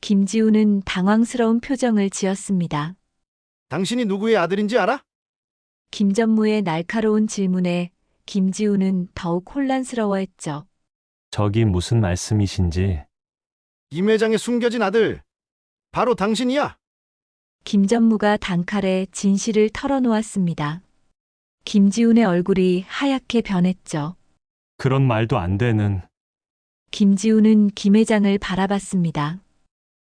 Speaker 2: 김지훈은 당황스러운 표정을 지었습니다.
Speaker 1: 당신이 누구의 아들인지 알아?
Speaker 2: 김 전무의 날카로운 질문에 김지훈은 더욱 혼란스러워했죠.
Speaker 5: 저기 무슨 말씀이신지.
Speaker 1: 임 회장의 숨겨진 아들, 바로 당신이야.
Speaker 2: 김 전무가 단칼에 진실을 털어놓았습니다. 김지훈의 얼굴이 하얗게 변했죠.
Speaker 5: 그런 말도 안 되는.
Speaker 2: 김지훈은 김 회장을 바라봤습니다.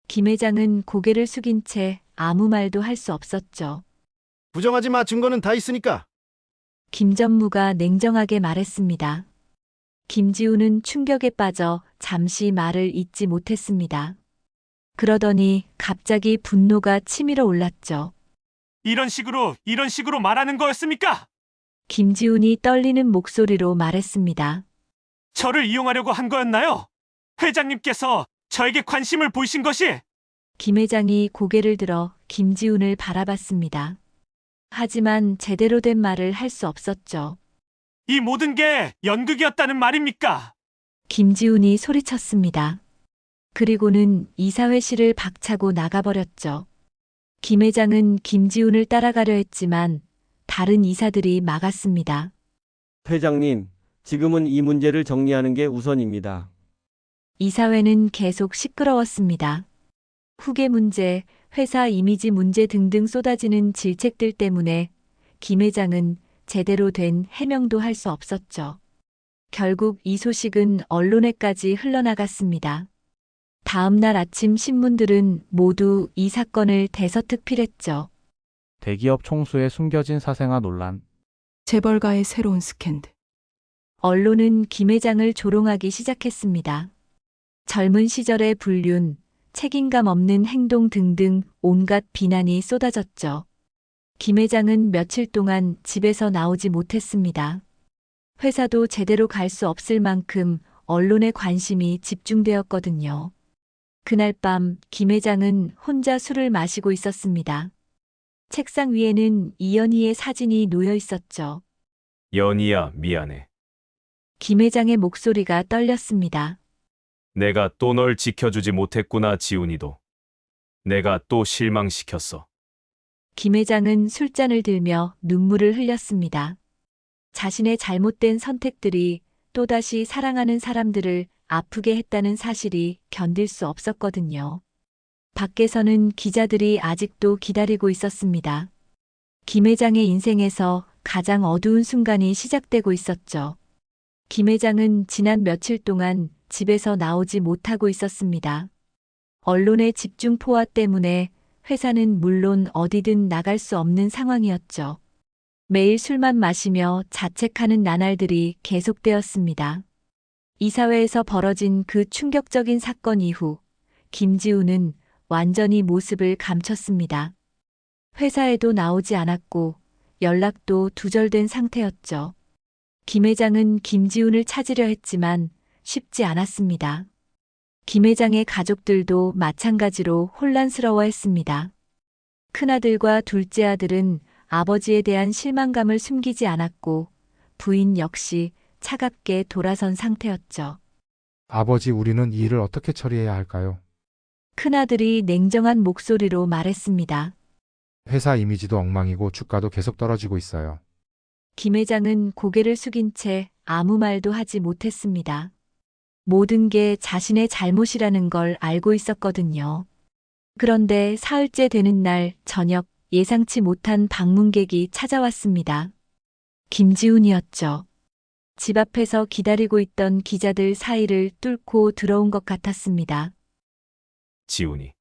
Speaker 2: 김 회장은 고개를 숙인 채 아무 말도 할 수 없었죠.
Speaker 1: 부정하지 마, 증거는 다 있으니까.
Speaker 2: 김 전무가 냉정하게 말했습니다. 김지훈은 충격에 빠져 잠시 말을 잇지 못했습니다. 그러더니 갑자기 분노가 치밀어 올랐죠.
Speaker 5: 이런 식으로 말하는 거였습니까?
Speaker 2: 김지훈이 떨리는 목소리로 말했습니다.
Speaker 5: 저를 이용하려고 한 거였나요? 회장님께서 저에게 관심을 보이신 것이.
Speaker 2: 김 회장이 고개를 들어 김지훈을 바라봤습니다. 하지만 제대로 된 말을 할 수 없었죠.
Speaker 5: 이 모든 게 연극이었다는 말입니까?
Speaker 2: 김지훈이 소리쳤습니다. 그리고는 이사회실을 박차고 나가버렸죠. 김 회장은 김지훈을 따라가려 했지만 다른 이사들이 막았습니다.
Speaker 8: 회장님, 지금은 이 문제를 정리하는 게 우선입니다.
Speaker 2: 이사회는 계속 시끄러웠습니다. 후계 문제, 회사 이미지 문제 등등 쏟아지는 질책들 때문에 김 회장은 제대로 된 해명도 할 수 없었죠. 결국 이 소식은 언론에까지 흘러나갔습니다. 다음 날 아침 신문들은 모두 이 사건을 대서특필했죠.
Speaker 9: 대기업 총수의 숨겨진 사생아 논란.
Speaker 10: 재벌가의 새로운 스캔들.
Speaker 2: 언론은 김 회장을 조롱하기 시작했습니다. 젊은 시절의 불륜, 책임감 없는 행동 등등 온갖 비난이 쏟아졌죠. 김 회장은 며칠 동안 집에서 나오지 못했습니다. 회사도 제대로 갈 수 없을 만큼 언론의 관심이 집중되었거든요. 그날 밤 김 회장은 혼자 술을 마시고 있었습니다. 책상 위에는 이연희의 사진이 놓여 있었죠.
Speaker 3: 연희야, 미안해.
Speaker 2: 김 회장의 목소리가 떨렸습니다.
Speaker 3: 내가 또 널 지켜주지 못했구나, 지훈이도. 내가 또 실망시켰어.
Speaker 2: 김 회장은 술잔을 들며 눈물을 흘렸습니다. 자신의 잘못된 선택들이 또다시 사랑하는 사람들을 아프게 했다는 사실이 견딜 수 없었거든요. 밖에서는 기자들이 아직도 기다리고 있었습니다. 김 회장의 인생에서 가장 어두운 순간이 시작되고 있었죠. 김 회장은 지난 며칠 동안 집에서 나오지 못하고 있었습니다. 언론의 집중 포화 때문에 회사는 물론 어디든 나갈 수 없는 상황이었죠. 매일 술만 마시며 자책하는 나날들이 계속되었습니다. 이사회에서 벌어진 그 충격적인 사건 이후 김지훈은 완전히 모습을 감췄습니다. 회사에도 나오지 않았고 연락도 두절된 상태였죠. 김 회장은 김지훈을 찾으려 했지만 쉽지 않았습니다. 김 회장의 가족들도 마찬가지로 혼란스러워했습니다. 큰아들과 둘째 아들은 아버지에 대한 실망감을 숨기지 않았고 부인 역시 차갑게 돌아선 상태였죠.
Speaker 7: 아버지, 우리는 이 일을 어떻게 처리해야 할까요?
Speaker 2: 큰아들이 냉정한 목소리로 말했습니다.
Speaker 7: 회사 이미지도 엉망이고 주가도 계속 떨어지고 있어요.
Speaker 2: 김 회장은 고개를 숙인 채 아무 말도 하지 못했습니다. 모든 게 자신의 잘못이라는 걸 알고 있었거든요. 그런데 사흘째 되는 날 저녁 예상치 못한 방문객이 찾아왔습니다. 김지훈이었죠. 집 앞에서 기다리고 있던 기자들 사이를 뚫고 들어온 것 같았습니다.
Speaker 3: 지훈이.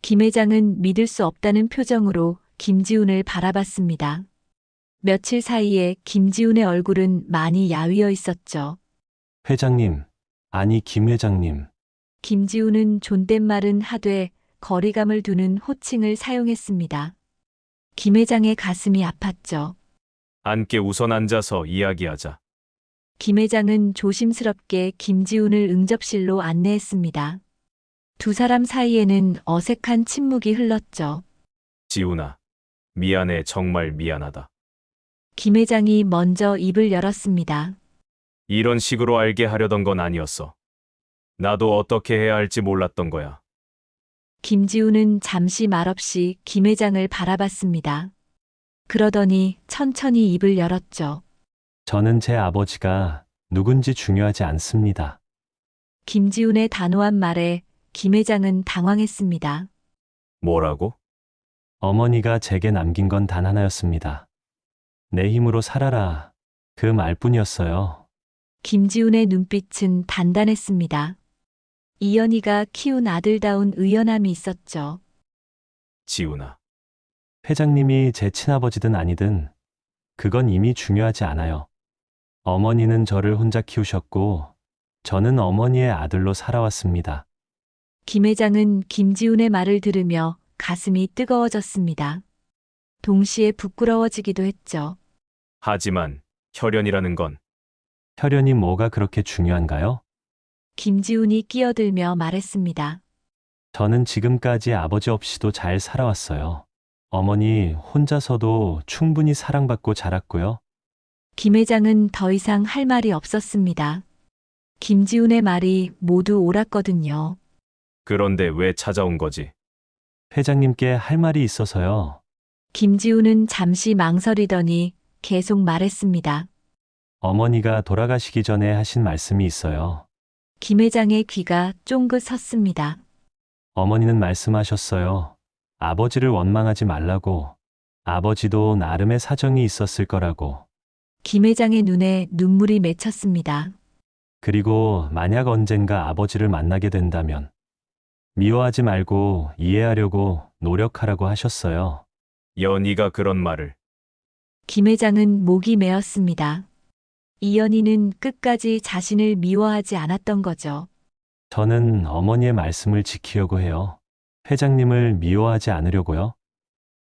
Speaker 2: 김 회장은 믿을 수 없다는 표정으로 김지훈을 바라봤습니다. 며칠 사이에 김지훈의 얼굴은 많이 야위어 있었죠.
Speaker 5: 회장님, 아니 김 회장님.
Speaker 2: 김지훈은 존댓말은 하되 거리감을 두는 호칭을 사용했습니다. 김 회장의 가슴이 아팠죠.
Speaker 3: 함께 우선 앉아서 이야기하자.
Speaker 2: 김 회장은 조심스럽게 김지훈을 응접실로 안내했습니다. 두 사람 사이에는 어색한 침묵이 흘렀죠.
Speaker 3: 지훈아, 미안해, 정말 미안하다.
Speaker 2: 김 회장이 먼저 입을 열었습니다.
Speaker 3: 이런 식으로 알게 하려던 건 아니었어. 나도 어떻게 해야 할지 몰랐던 거야.
Speaker 2: 김지훈은 잠시 말없이 김 회장을 바라봤습니다. 그러더니 천천히 입을 열었죠.
Speaker 5: 저는 제 아버지가 누군지 중요하지 않습니다.
Speaker 2: 김지훈의 단호한 말에 김 회장은 당황했습니다.
Speaker 3: 뭐라고?
Speaker 5: 어머니가 제게 남긴 건 단 하나였습니다. 내 힘으로 살아라. 그 말뿐이었어요.
Speaker 2: 김지훈의 눈빛은 단단했습니다. 이연희가 키운 아들다운 의연함이 있었죠.
Speaker 3: 지훈아,
Speaker 5: 회장님이 제 친아버지든 아니든 그건 이미 중요하지 않아요. 어머니는 저를 혼자 키우셨고 저는 어머니의 아들로 살아왔습니다.
Speaker 2: 김 회장은 김지훈의 말을 들으며 가슴이 뜨거워졌습니다. 동시에 부끄러워지기도 했죠.
Speaker 3: 하지만 혈연이라는 건
Speaker 5: 혈연이 뭐가 그렇게 중요한가요?
Speaker 2: 김지훈이 끼어들며 말했습니다.
Speaker 5: 저는 지금까지 아버지 없이도 잘 살아왔어요. 어머니 혼자서도 충분히 사랑받고 자랐고요.
Speaker 2: 김 회장은 더 이상 할 말이 없었습니다. 김지훈의 말이 모두 옳았거든요.
Speaker 3: 그런데 왜 찾아온 거지?
Speaker 5: 회장님께 할 말이 있어서요.
Speaker 2: 김지훈은 잠시 망설이더니 계속 말했습니다.
Speaker 5: 어머니가 돌아가시기 전에 하신 말씀이 있어요.
Speaker 2: 김 회장의 귀가 쫑긋 섰습니다.
Speaker 5: 어머니는 말씀하셨어요. 아버지를 원망하지 말라고. 아버지도 나름의 사정이 있었을 거라고.
Speaker 2: 김 회장의 눈에 눈물이 맺혔습니다.
Speaker 5: 그리고 만약 언젠가 아버지를 만나게 된다면 미워하지 말고 이해하려고 노력하라고 하셨어요.
Speaker 3: 연희가 그런 말을.
Speaker 2: 김 회장은 목이 메었습니다. 이연희는 끝까지 자신을 미워하지 않았던 거죠.
Speaker 5: 저는 어머니의 말씀을 지키려고 해요. 회장님을 미워하지 않으려고요.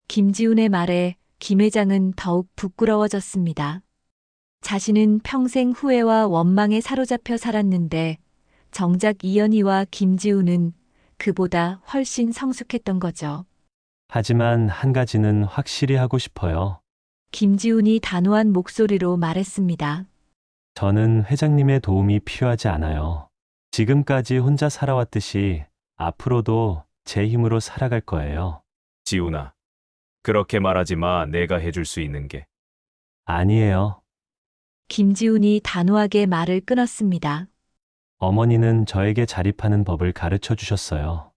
Speaker 2: 김지훈의 말에 김 회장은 더욱 부끄러워졌습니다. 자신은 평생 후회와 원망에 사로잡혀 살았는데 정작 이연희와 김지훈은 그보다 훨씬 성숙했던 거죠.
Speaker 5: 하지만 한 가지는 확실히 하고 싶어요.
Speaker 2: 김지훈이 단호한 목소리로 말했습니다.
Speaker 5: 저는 회장님의 도움이 필요하지 않아요. 지금까지 혼자 살아왔듯이 앞으로도 제 힘으로 살아갈 거예요.
Speaker 3: 지훈아, 그렇게 말하지 마. 내가 해줄 수 있는 게.
Speaker 5: 아니에요.
Speaker 2: 김지훈이 단호하게 말을 끊었습니다.
Speaker 5: 어머니는 저에게 자립하는 법을 가르쳐 주셨어요.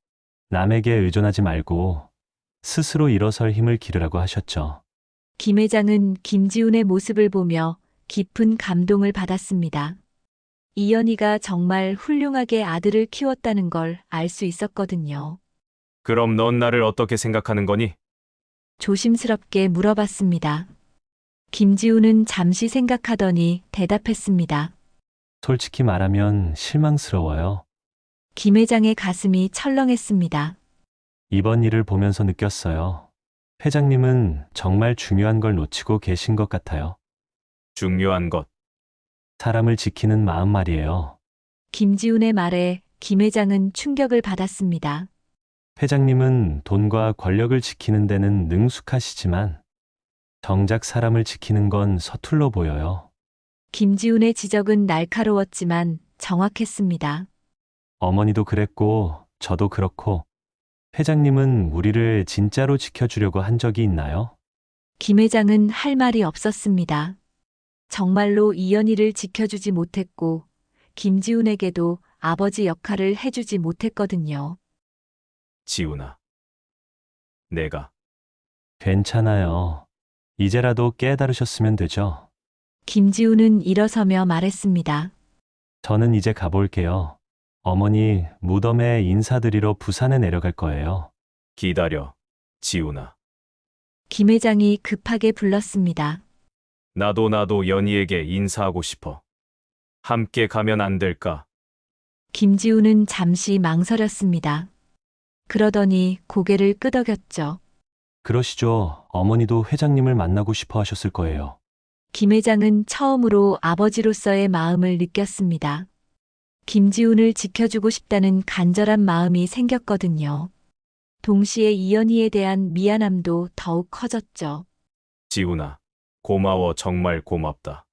Speaker 5: 남에게 의존하지 말고 스스로 일어설 힘을 기르라고 하셨죠.
Speaker 2: 김 회장은 김지훈의 모습을 보며 깊은 감동을 받았습니다. 이연희가 정말 훌륭하게 아들을 키웠다는 걸 알 수 있었거든요.
Speaker 3: 그럼 넌 나를 어떻게 생각하는 거니?
Speaker 2: 조심스럽게 물어봤습니다. 김지훈은 잠시 생각하더니 대답했습니다.
Speaker 5: 솔직히 말하면 실망스러워요.
Speaker 2: 김 회장의 가슴이 철렁했습니다.
Speaker 5: 이번 일을 보면서 느꼈어요. 회장님은 정말 중요한 걸 놓치고 계신 것 같아요.
Speaker 3: 중요한 것.
Speaker 5: 사람을 지키는 마음 말이에요.
Speaker 2: 김지훈의 말에 김 회장은 충격을 받았습니다.
Speaker 5: 회장님은 돈과 권력을 지키는 데는 능숙하시지만 정작 사람을 지키는 건 서툴러 보여요.
Speaker 2: 김지훈의 지적은 날카로웠지만 정확했습니다.
Speaker 5: 어머니도 그랬고 저도 그렇고 회장님은 우리를 진짜로 지켜주려고 한 적이 있나요?
Speaker 2: 김 회장은 할 말이 없었습니다. 정말로 이연희를 지켜주지 못했고 김지훈에게도 아버지 역할을 해주지 못했거든요.
Speaker 3: 지훈아, 내가
Speaker 5: 괜찮아요. 이제라도 깨달으셨으면 되죠.
Speaker 2: 김지훈은 일어서며 말했습니다.
Speaker 5: 저는 이제 가볼게요. 어머니 무덤에 인사드리러 부산에 내려갈 거예요.
Speaker 3: 기다려, 지훈아.
Speaker 2: 김 회장이 급하게 불렀습니다.
Speaker 3: 나도 연희에게 인사하고 싶어. 함께 가면 안 될까?
Speaker 2: 김지우는 잠시 망설였습니다. 그러더니 고개를 끄덕였죠.
Speaker 5: 그러시죠. 어머니도 회장님을 만나고 싶어 하셨을 거예요.
Speaker 2: 김 회장은 처음으로 아버지로서의 마음을 느꼈습니다. 김지훈을 지켜주고 싶다는 간절한 마음이 생겼거든요. 동시에 이연희에 대한 미안함도 더욱 커졌죠.
Speaker 3: 지훈아, 고마워. 정말 고맙다.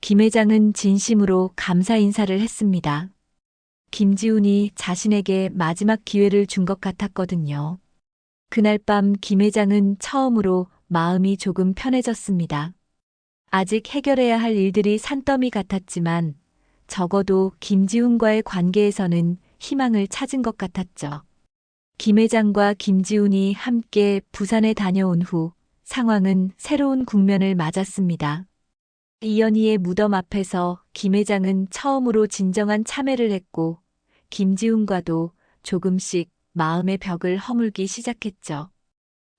Speaker 2: 김 회장은 진심으로 감사 인사를 했습니다. 김지훈이 자신에게 마지막 기회를 준 것 같았거든요. 그날 밤 김 회장은 처음으로 마음이 조금 편해졌습니다. 아직 해결해야 할 일들이 산더미 같았지만 적어도 김지훈과의 관계에서는 희망을 찾은 것 같았죠. 김 회장과 김지훈이 함께 부산에 다녀온 후 상황은 새로운 국면을 맞았습니다. 이연희의 무덤 앞에서 김 회장은 처음으로 진정한 참회를 했고 김지훈과도 조금씩 마음의 벽을 허물기 시작했죠.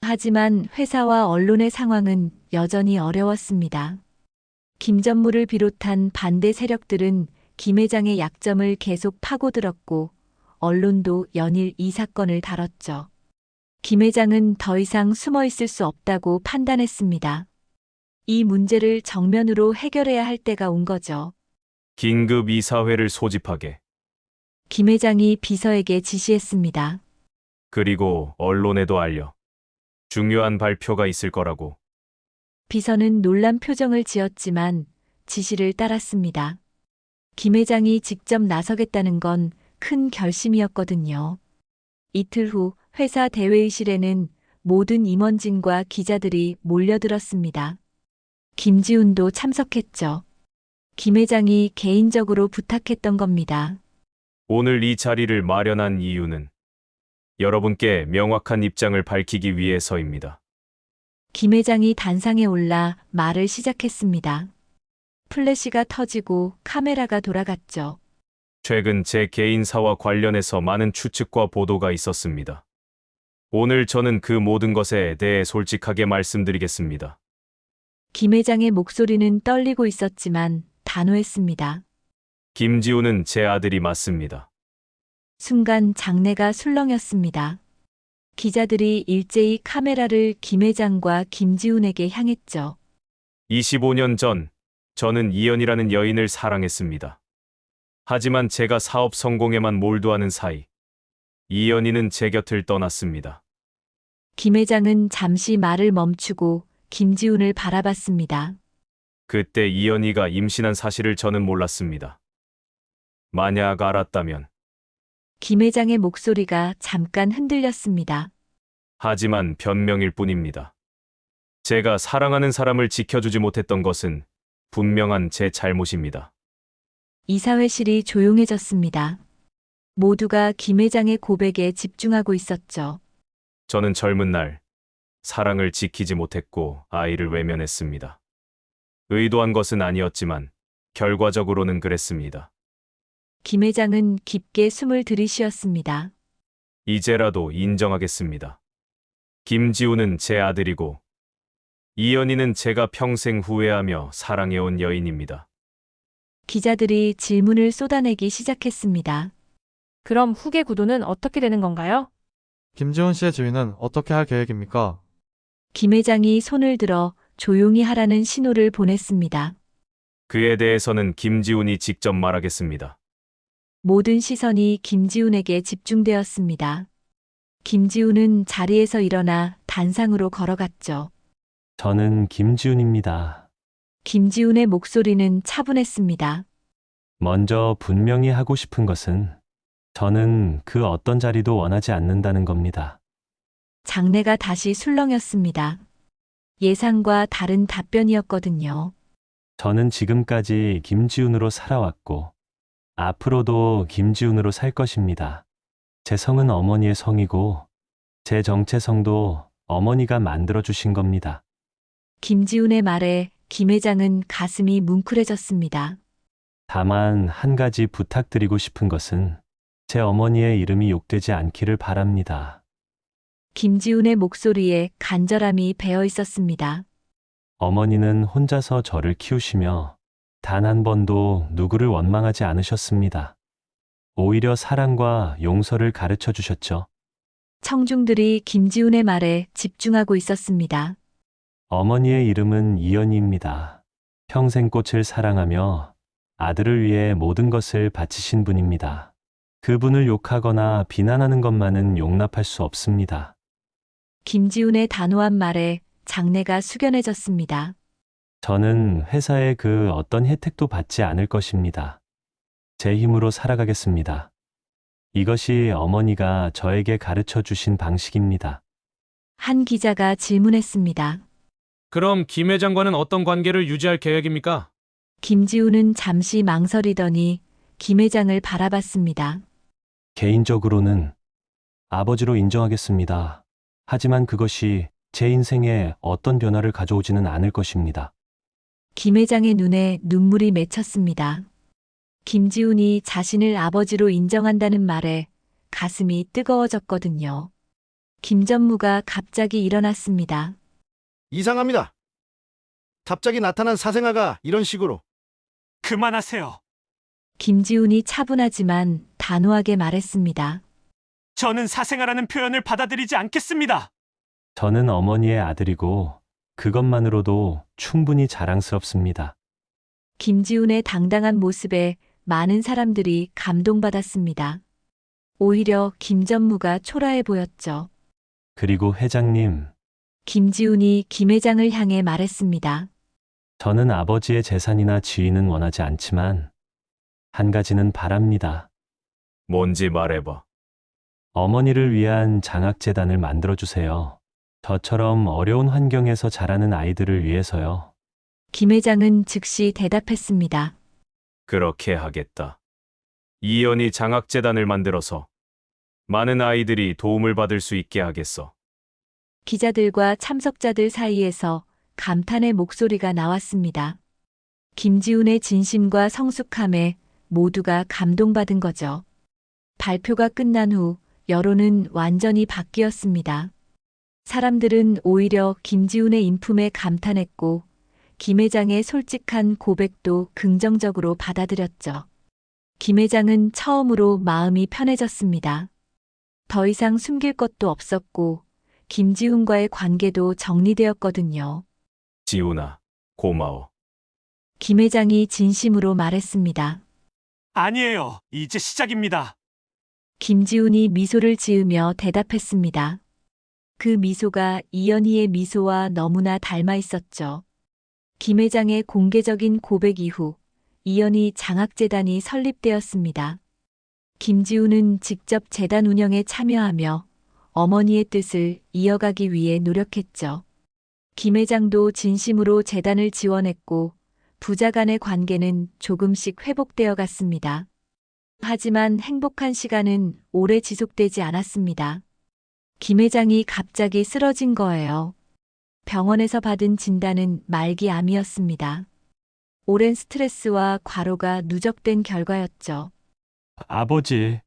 Speaker 2: 하지만 회사와 언론의 상황은 여전히 어려웠습니다. 김전무를 비롯한 반대 세력들은 김 회장의 약점을 계속 파고들었고 언론도 연일 이 사건을 다뤘죠. 김 회장은 더 이상 숨어 있을 수 없다고 판단했습니다. 이 문제를 정면으로 해결해야 할 때가 온 거죠.
Speaker 3: 긴급 이사회를 소집하게.
Speaker 2: 김 회장이 비서에게 지시했습니다.
Speaker 3: 그리고 언론에도 알려. 중요한 발표가 있을 거라고.
Speaker 2: 비서는 놀란 표정을 지었지만 지시를 따랐습니다. 김 회장이 직접 나서겠다는 건 큰 결심이었거든요. 이틀 후 회사 대회의실에는 모든 임원진과 기자들이 몰려들었습니다. 김지훈도 참석했죠. 김 회장이 개인적으로 부탁했던 겁니다.
Speaker 3: 오늘 이 자리를 마련한 이유는 여러분께 명확한 입장을 밝히기 위해서입니다.
Speaker 2: 김 회장이 단상에 올라 말을 시작했습니다. 플래시가 터지고 카메라가 돌아갔죠.
Speaker 3: 최근 제 개인사와 관련해서 많은 추측과 보도가 있었습니다. 오늘 저는 그 모든 것에 대해 솔직하게 말씀드리겠습니다.
Speaker 2: 김 회장의 목소리는 떨리고 있었지만 단호했습니다.
Speaker 3: 김지훈은 제 아들이 맞습니다.
Speaker 2: 순간 장내가 술렁였습니다. 기자들이 일제히 카메라를 김 회장과 김지훈에게 향했죠.
Speaker 3: 25년 전 저는 이연이라는 여인을 사랑했습니다. 하지만 제가 사업 성공에만 몰두하는 사이 이연이는 제 곁을 떠났습니다.
Speaker 2: 김 회장은 잠시 말을 멈추고 김지훈을 바라봤습니다.
Speaker 3: 그때 이연이가 임신한 사실을 저는 몰랐습니다. 만약 알았다면.
Speaker 2: 김 회장의 목소리가 잠깐 흔들렸습니다.
Speaker 3: 하지만 변명일 뿐입니다. 제가 사랑하는 사람을 지켜주지 못했던 것은 분명한 제 잘못입니다.
Speaker 2: 이사회실이 조용해졌습니다. 모두가 김 회장의 고백에 집중하고 있었죠.
Speaker 3: 저는 젊은 날 사랑을 지키지 못했고 아이를 외면했습니다. 의도한 것은 아니었지만 결과적으로는 그랬습니다.
Speaker 2: 김 회장은 깊게 숨을 들이쉬었습니다.
Speaker 3: 이제라도 인정하겠습니다. 김지훈은 제 아들이고 이연희는 제가 평생 후회하며 사랑해온 여인입니다.
Speaker 2: 기자들이 질문을 쏟아내기 시작했습니다.
Speaker 4: 그럼 후계 구도는 어떻게 되는 건가요?
Speaker 9: 김지훈 씨의 지위는 어떻게 할 계획입니까?
Speaker 2: 김 회장이 손을 들어 조용히 하라는 신호를 보냈습니다.
Speaker 3: 그에 대해서는 김지훈이 직접 말하겠습니다.
Speaker 2: 모든 시선이 김지훈에게 집중되었습니다. 김지훈은 자리에서 일어나 단상으로 걸어갔죠.
Speaker 5: 저는 김지훈입니다.
Speaker 2: 김지훈의 목소리는 차분했습니다.
Speaker 5: 먼저 분명히 하고 싶은 것은 저는 그 어떤 자리도 원하지 않는다는 겁니다.
Speaker 2: 장내가 다시 술렁였습니다. 예상과 다른 답변이었거든요.
Speaker 5: 저는 지금까지 김지훈으로 살아왔고 앞으로도 김지훈으로 살 것입니다. 제 성은 어머니의 성이고 제 정체성도 어머니가 만들어주신 겁니다.
Speaker 2: 김지훈의 말에 김 회장은 가슴이 뭉클해졌습니다.
Speaker 5: 다만 한 가지 부탁드리고 싶은 것은 제 어머니의 이름이 욕되지 않기를 바랍니다.
Speaker 2: 김지훈의 목소리에 간절함이 배어 있었습니다.
Speaker 5: 어머니는 혼자서 저를 키우시며 단 한 번도 누구를 원망하지 않으셨습니다. 오히려 사랑과 용서를 가르쳐 주셨죠.
Speaker 2: 청중들이 김지훈의 말에 집중하고 있었습니다.
Speaker 5: 어머니의 이름은 이연희입니다. 평생 꽃을 사랑하며 아들을 위해 모든 것을 바치신 분입니다. 그분을 욕하거나 비난하는 것만은 용납할 수 없습니다.
Speaker 2: 김지훈의 단호한 말에 장내가 숙연해졌습니다.
Speaker 5: 저는 회사의 그 어떤 혜택도 받지 않을 것입니다. 제 힘으로 살아가겠습니다. 이것이 어머니가 저에게 가르쳐 주신 방식입니다.
Speaker 2: 한 기자가 질문했습니다.
Speaker 3: 그럼 김 회장과는 어떤 관계를 유지할 계획입니까?
Speaker 2: 김지훈은 잠시 망설이더니 김 회장을 바라봤습니다.
Speaker 5: 개인적으로는 아버지로 인정하겠습니다. 하지만 그것이 제 인생에 어떤 변화를 가져오지는 않을 것입니다.
Speaker 2: 김 회장의 눈에 눈물이 맺혔습니다. 김지훈이 자신을 아버지로 인정한다는 말에 가슴이 뜨거워졌거든요. 김 전무가 갑자기 일어났습니다.
Speaker 1: 이상합니다. 갑자기 나타난 사생아가 이런 식으로.
Speaker 11: 그만하세요.
Speaker 2: 김지훈이 차분하지만 단호하게 말했습니다.
Speaker 11: 저는 사생아라는 표현을 받아들이지 않겠습니다.
Speaker 5: 저는 어머니의 아들이고 그것만으로도 충분히 자랑스럽습니다.
Speaker 2: 김지훈의 당당한 모습에 많은 사람들이 감동받았습니다. 오히려 김 전무가 초라해 보였죠.
Speaker 5: 그리고 회장님,
Speaker 2: 김지훈이 김 회장을 향해 말했습니다.
Speaker 5: 저는 아버지의 재산이나 지위는 원하지 않지만 한 가지는 바랍니다.
Speaker 3: 뭔지 말해봐.
Speaker 5: 어머니를 위한 장학재단을 만들어주세요. 저처럼 어려운 환경에서 자라는 아이들을 위해서요.
Speaker 2: 김 회장은 즉시 대답했습니다.
Speaker 3: 그렇게 하겠다. 이연희 장학재단을 만들어서 많은 아이들이 도움을 받을 수 있게 하겠어.
Speaker 2: 기자들과 참석자들 사이에서 감탄의 목소리가 나왔습니다. 김지훈의 진심과 성숙함에 모두가 감동받은 거죠. 발표가 끝난 후 여론은 완전히 바뀌었습니다. 사람들은 오히려 김지훈의 인품에 감탄했고 김 회장의 솔직한 고백도 긍정적으로 받아들였죠. 김 회장은 처음으로 마음이 편해졌습니다. 더 이상 숨길 것도 없었고 김지훈과의 관계도 정리되었거든요.
Speaker 3: 지훈아, 고마워.
Speaker 2: 김 회장이 진심으로 말했습니다.
Speaker 11: 아니에요. 이제 시작입니다.
Speaker 2: 김지훈이 미소를 지으며 대답했습니다. 그 미소가 이연희의 미소와 너무나 닮아 있었죠. 김 회장의 공개적인 고백 이후 이연희 장학재단이 설립되었습니다. 김지훈은 직접 재단 운영에 참여하며 어머니의 뜻을 이어가기 위해 노력했죠. 김 회장도 진심으로 재단을 지원했고 부자 간의 관계는 조금씩 회복되어 갔습니다. 하지만 행복한 시간은 오래 지속되지 않았습니다. 김 회장이 갑자기 쓰러진 거예요. 병원에서 받은 진단은 말기암이었습니다. 오랜 스트레스와 과로가 누적된 결과였죠.
Speaker 5: 아버지,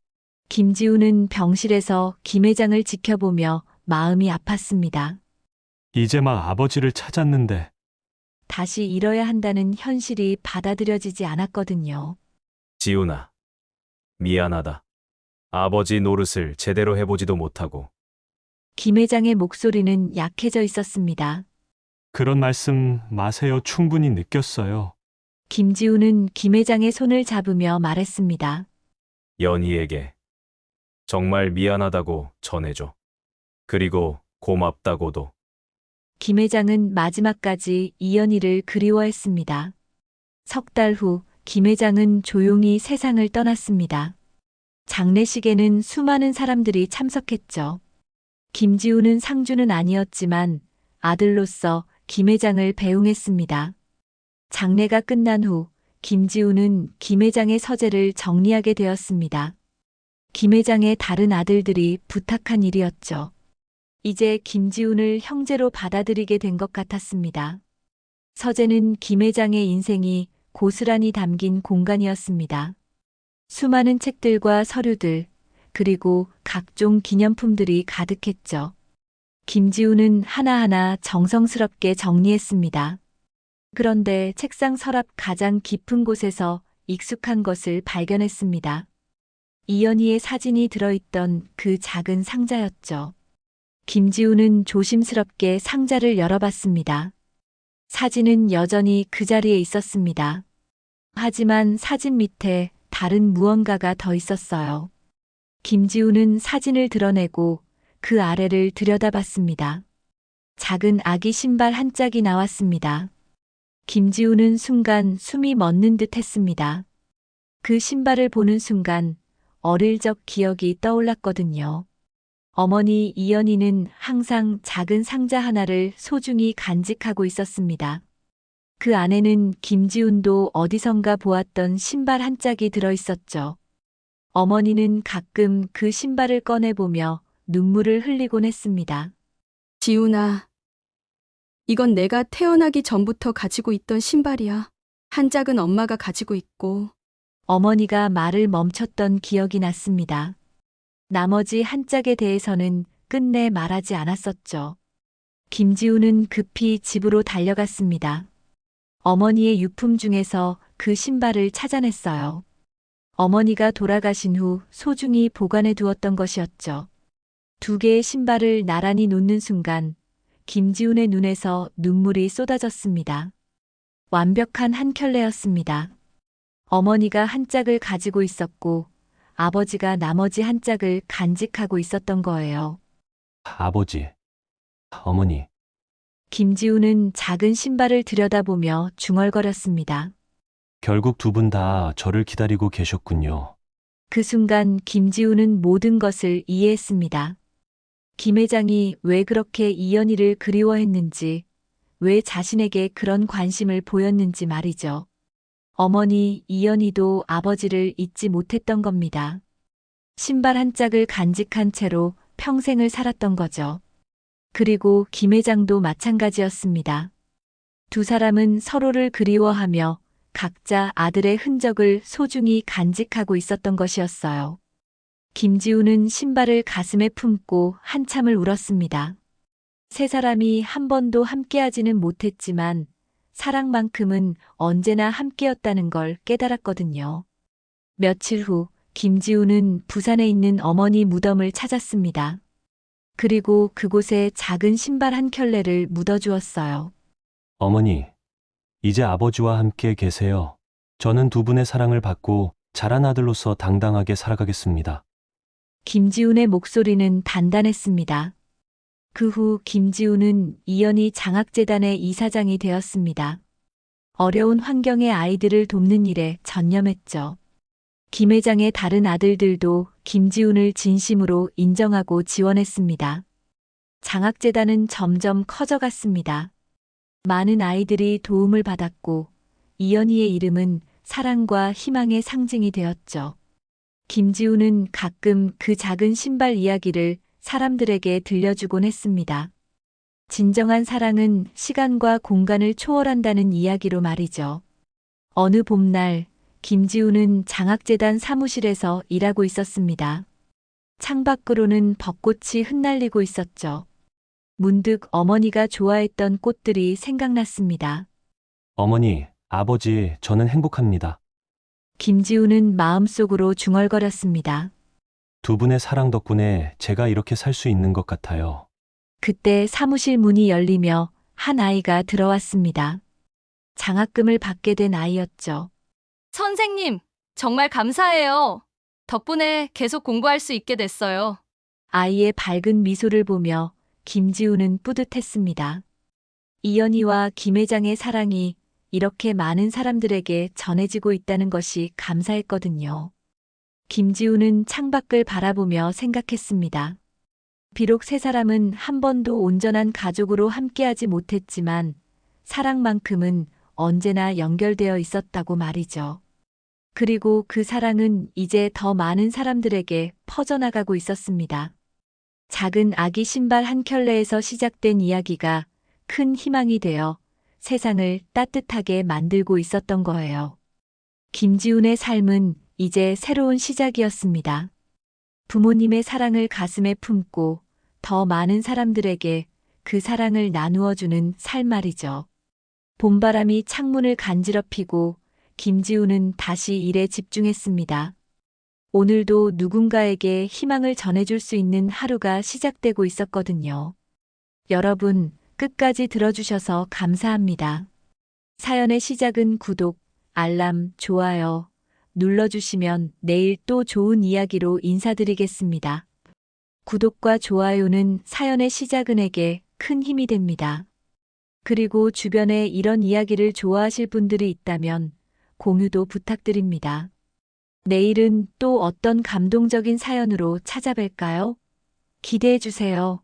Speaker 2: 김지훈은 병실에서 김 회장을 지켜보며 마음이 아팠습니다.
Speaker 5: 이제 막 아버지를 찾았는데.
Speaker 2: 다시 잃어야 한다는 현실이 받아들여지지 않았거든요.
Speaker 3: 지훈아, 미안하다. 아버지 노릇을 제대로 해보지도 못하고.
Speaker 2: 김 회장의 목소리는 약해져 있었습니다.
Speaker 5: 그런 말씀 마세요. 충분히 느꼈어요.
Speaker 2: 김지훈은 김 회장의 손을 잡으며 말했습니다.
Speaker 3: 연희에게 정말 미안하다고 전해줘. 그리고 고맙다고도.
Speaker 2: 김 회장은 마지막까지 이연희를 그리워했습니다. 석 달 후 김 회장은 조용히 세상을 떠났습니다. 장례식에는 수많은 사람들이 참석했죠. 김지훈은 상주는 아니었지만 아들로서 김 회장을 배웅했습니다. 장례가 끝난 후 김지훈은 김 회장의 서재를 정리하게 되었습니다. 김 회장의 다른 아들들이 부탁한 일이었죠. 이제 김지훈을 형제로 받아들이게 된 것 같았습니다. 서재는 김 회장의 인생이 고스란히 담긴 공간이었습니다. 수많은 책들과 서류들, 그리고 각종 기념품들이 가득했죠. 김지훈은 하나하나 정성스럽게 정리했습니다. 그런데 책상 서랍 가장 깊은 곳에서 익숙한 것을 발견했습니다. 이연희의 사진이 들어있던 그 작은 상자였죠. 김지우는 조심스럽게 상자를 열어봤습니다. 사진은 여전히 그 자리에 있었습니다. 하지만 사진 밑에 다른 무언가가 더 있었어요. 김지우는 사진을 드러내고 그 아래를 들여다봤습니다. 작은 아기 신발 한 짝이 나왔습니다. 김지우는 순간 숨이 멎는 듯 했습니다. 그 신발을 보는 순간 어릴 적 기억이 떠올랐거든요. 어머니 이연희는 항상 작은 상자 하나를 소중히 간직하고 있었습니다. 그 안에는 김지훈도 어디선가 보았던 신발 한 짝이 들어있었죠. 어머니는 가끔 그 신발을 꺼내보며 눈물을 흘리곤 했습니다.
Speaker 10: 지훈아, 이건 내가 태어나기 전부터 가지고 있던 신발이야. 한 짝은 엄마가 가지고 있고.
Speaker 2: 어머니가 말을 멈췄던 기억이 났습니다. 나머지 한 짝에 대해서는 끝내 말하지 않았었죠. 김지우는 급히 집으로 달려갔습니다. 어머니의 유품 중에서 그 신발을 찾아냈어요. 어머니가 돌아가신 후 소중히 보관해 두었던 것이었죠. 두 개의 신발을 나란히 놓는 순간 김지훈의 눈에서 눈물이 쏟아졌습니다. 완벽한 한 켤레였습니다. 어머니가 한 짝을 가지고 있었고 아버지가 나머지 한 짝을 간직하고 있었던 거예요.
Speaker 5: 아버지, 어머니,
Speaker 2: 김지훈은 작은 신발을 들여다보며 중얼거렸습니다.
Speaker 5: 결국 두 분 다 저를 기다리고 계셨군요.
Speaker 2: 그 순간 김지훈은 모든 것을 이해했습니다. 김 회장이 왜 그렇게 이연희를 그리워했는지, 왜 자신에게 그런 관심을 보였는지 말이죠. 어머니 이연희도 아버지를 잊지 못했던 겁니다. 신발 한 짝을 간직한 채로 평생을 살았던 거죠. 그리고 김 회장도 마찬가지였습니다. 두 사람은 서로를 그리워하며 각자 아들의 흔적을 소중히 간직하고 있었던 것이었어요. 김지우는 신발을 가슴에 품고 한참을 울었습니다. 세 사람이 한 번도 함께하지는 못했지만 사랑만큼은 언제나 함께였다는 걸 깨달았거든요. 며칠 후 김지우는 부산에 있는 어머니 무덤을 찾았습니다. 그리고 그곳에 작은 신발 한 켤레를 묻어주었어요.
Speaker 5: 어머니, 이제 아버지와 함께 계세요. 저는 두 분의 사랑을 받고 자란 아들로서 당당하게 살아가겠습니다.
Speaker 2: 김지훈의 목소리는 단단했습니다. 그 후 김지훈은 이연희 장학재단의 이사장이 되었습니다. 어려운 환경의 아이들을 돕는 일에 전념했죠. 김 회장의 다른 아들들도 김지훈을 진심으로 인정하고 지원했습니다. 장학재단은 점점 커져갔습니다. 많은 아이들이 도움을 받았고 이연희의 이름은 사랑과 희망의 상징이 되었죠. 김지훈은 가끔 그 작은 신발 이야기를 사람들에게 들려주곤 했습니다. 진정한 사랑은 시간과 공간을 초월한다는 이야기로 말이죠. 어느 봄날 김지훈은 장학재단 사무실에서 일하고 있었습니다. 창밖으로는 벚꽃이 흩날리고 있었죠. 문득 어머니가 좋아했던 꽃들이 생각났습니다.
Speaker 5: 어머니, 아버지, 저는 행복합니다.
Speaker 2: 김지훈은 마음속으로 중얼거렸습니다.
Speaker 5: 두 분의 사랑 덕분에 제가 이렇게 살 수 있는 것 같아요.
Speaker 2: 그때 사무실 문이 열리며 한 아이가 들어왔습니다. 장학금을 받게 된 아이였죠.
Speaker 12: 선생님, 정말 감사해요. 덕분에 계속 공부할 수 있게 됐어요.
Speaker 2: 아이의 밝은 미소를 보며 김지우는 뿌듯했습니다. 이연희와 김 회장의 사랑이 이렇게 많은 사람들에게 전해지고 있다는 것이 감사했거든요. 김지우는 창밖을 바라보며 생각했습니다. 비록 세 사람은 한 번도 온전한 가족으로 함께하지 못했지만 사랑만큼은 언제나 연결되어 있었다고 말이죠. 그리고 그 사랑은 이제 더 많은 사람들에게 퍼져나가고 있었습니다. 작은 아기 신발 한 켤레에서 시작된 이야기가 큰 희망이 되어 세상을 따뜻하게 만들고 있었던 거예요. 김지훈의 삶은 이제 새로운 시작이었습니다. 부모님의 사랑을 가슴에 품고 더 많은 사람들에게 그 사랑을 나누어주는 삶 말이죠. 봄바람이 창문을 간지럽히고 김지우는 다시 일에 집중했습니다. 오늘도 누군가에게 희망을 전해줄 수 있는 하루가 시작되고 있었거든요. 여러분, 끝까지 들어주셔서 감사합니다. 사연의 시작은 구독, 알람, 좋아요 눌러주시면 내일 또 좋은 이야기로 인사드리겠습니다. 구독과 좋아요는 사연의 시작은에게 큰 힘이 됩니다. 그리고 주변에 이런 이야기를 좋아하실 분들이 있다면 공유도 부탁드립니다. 내일은 또 어떤 감동적인 사연으로 찾아뵐까요? 기대해 주세요.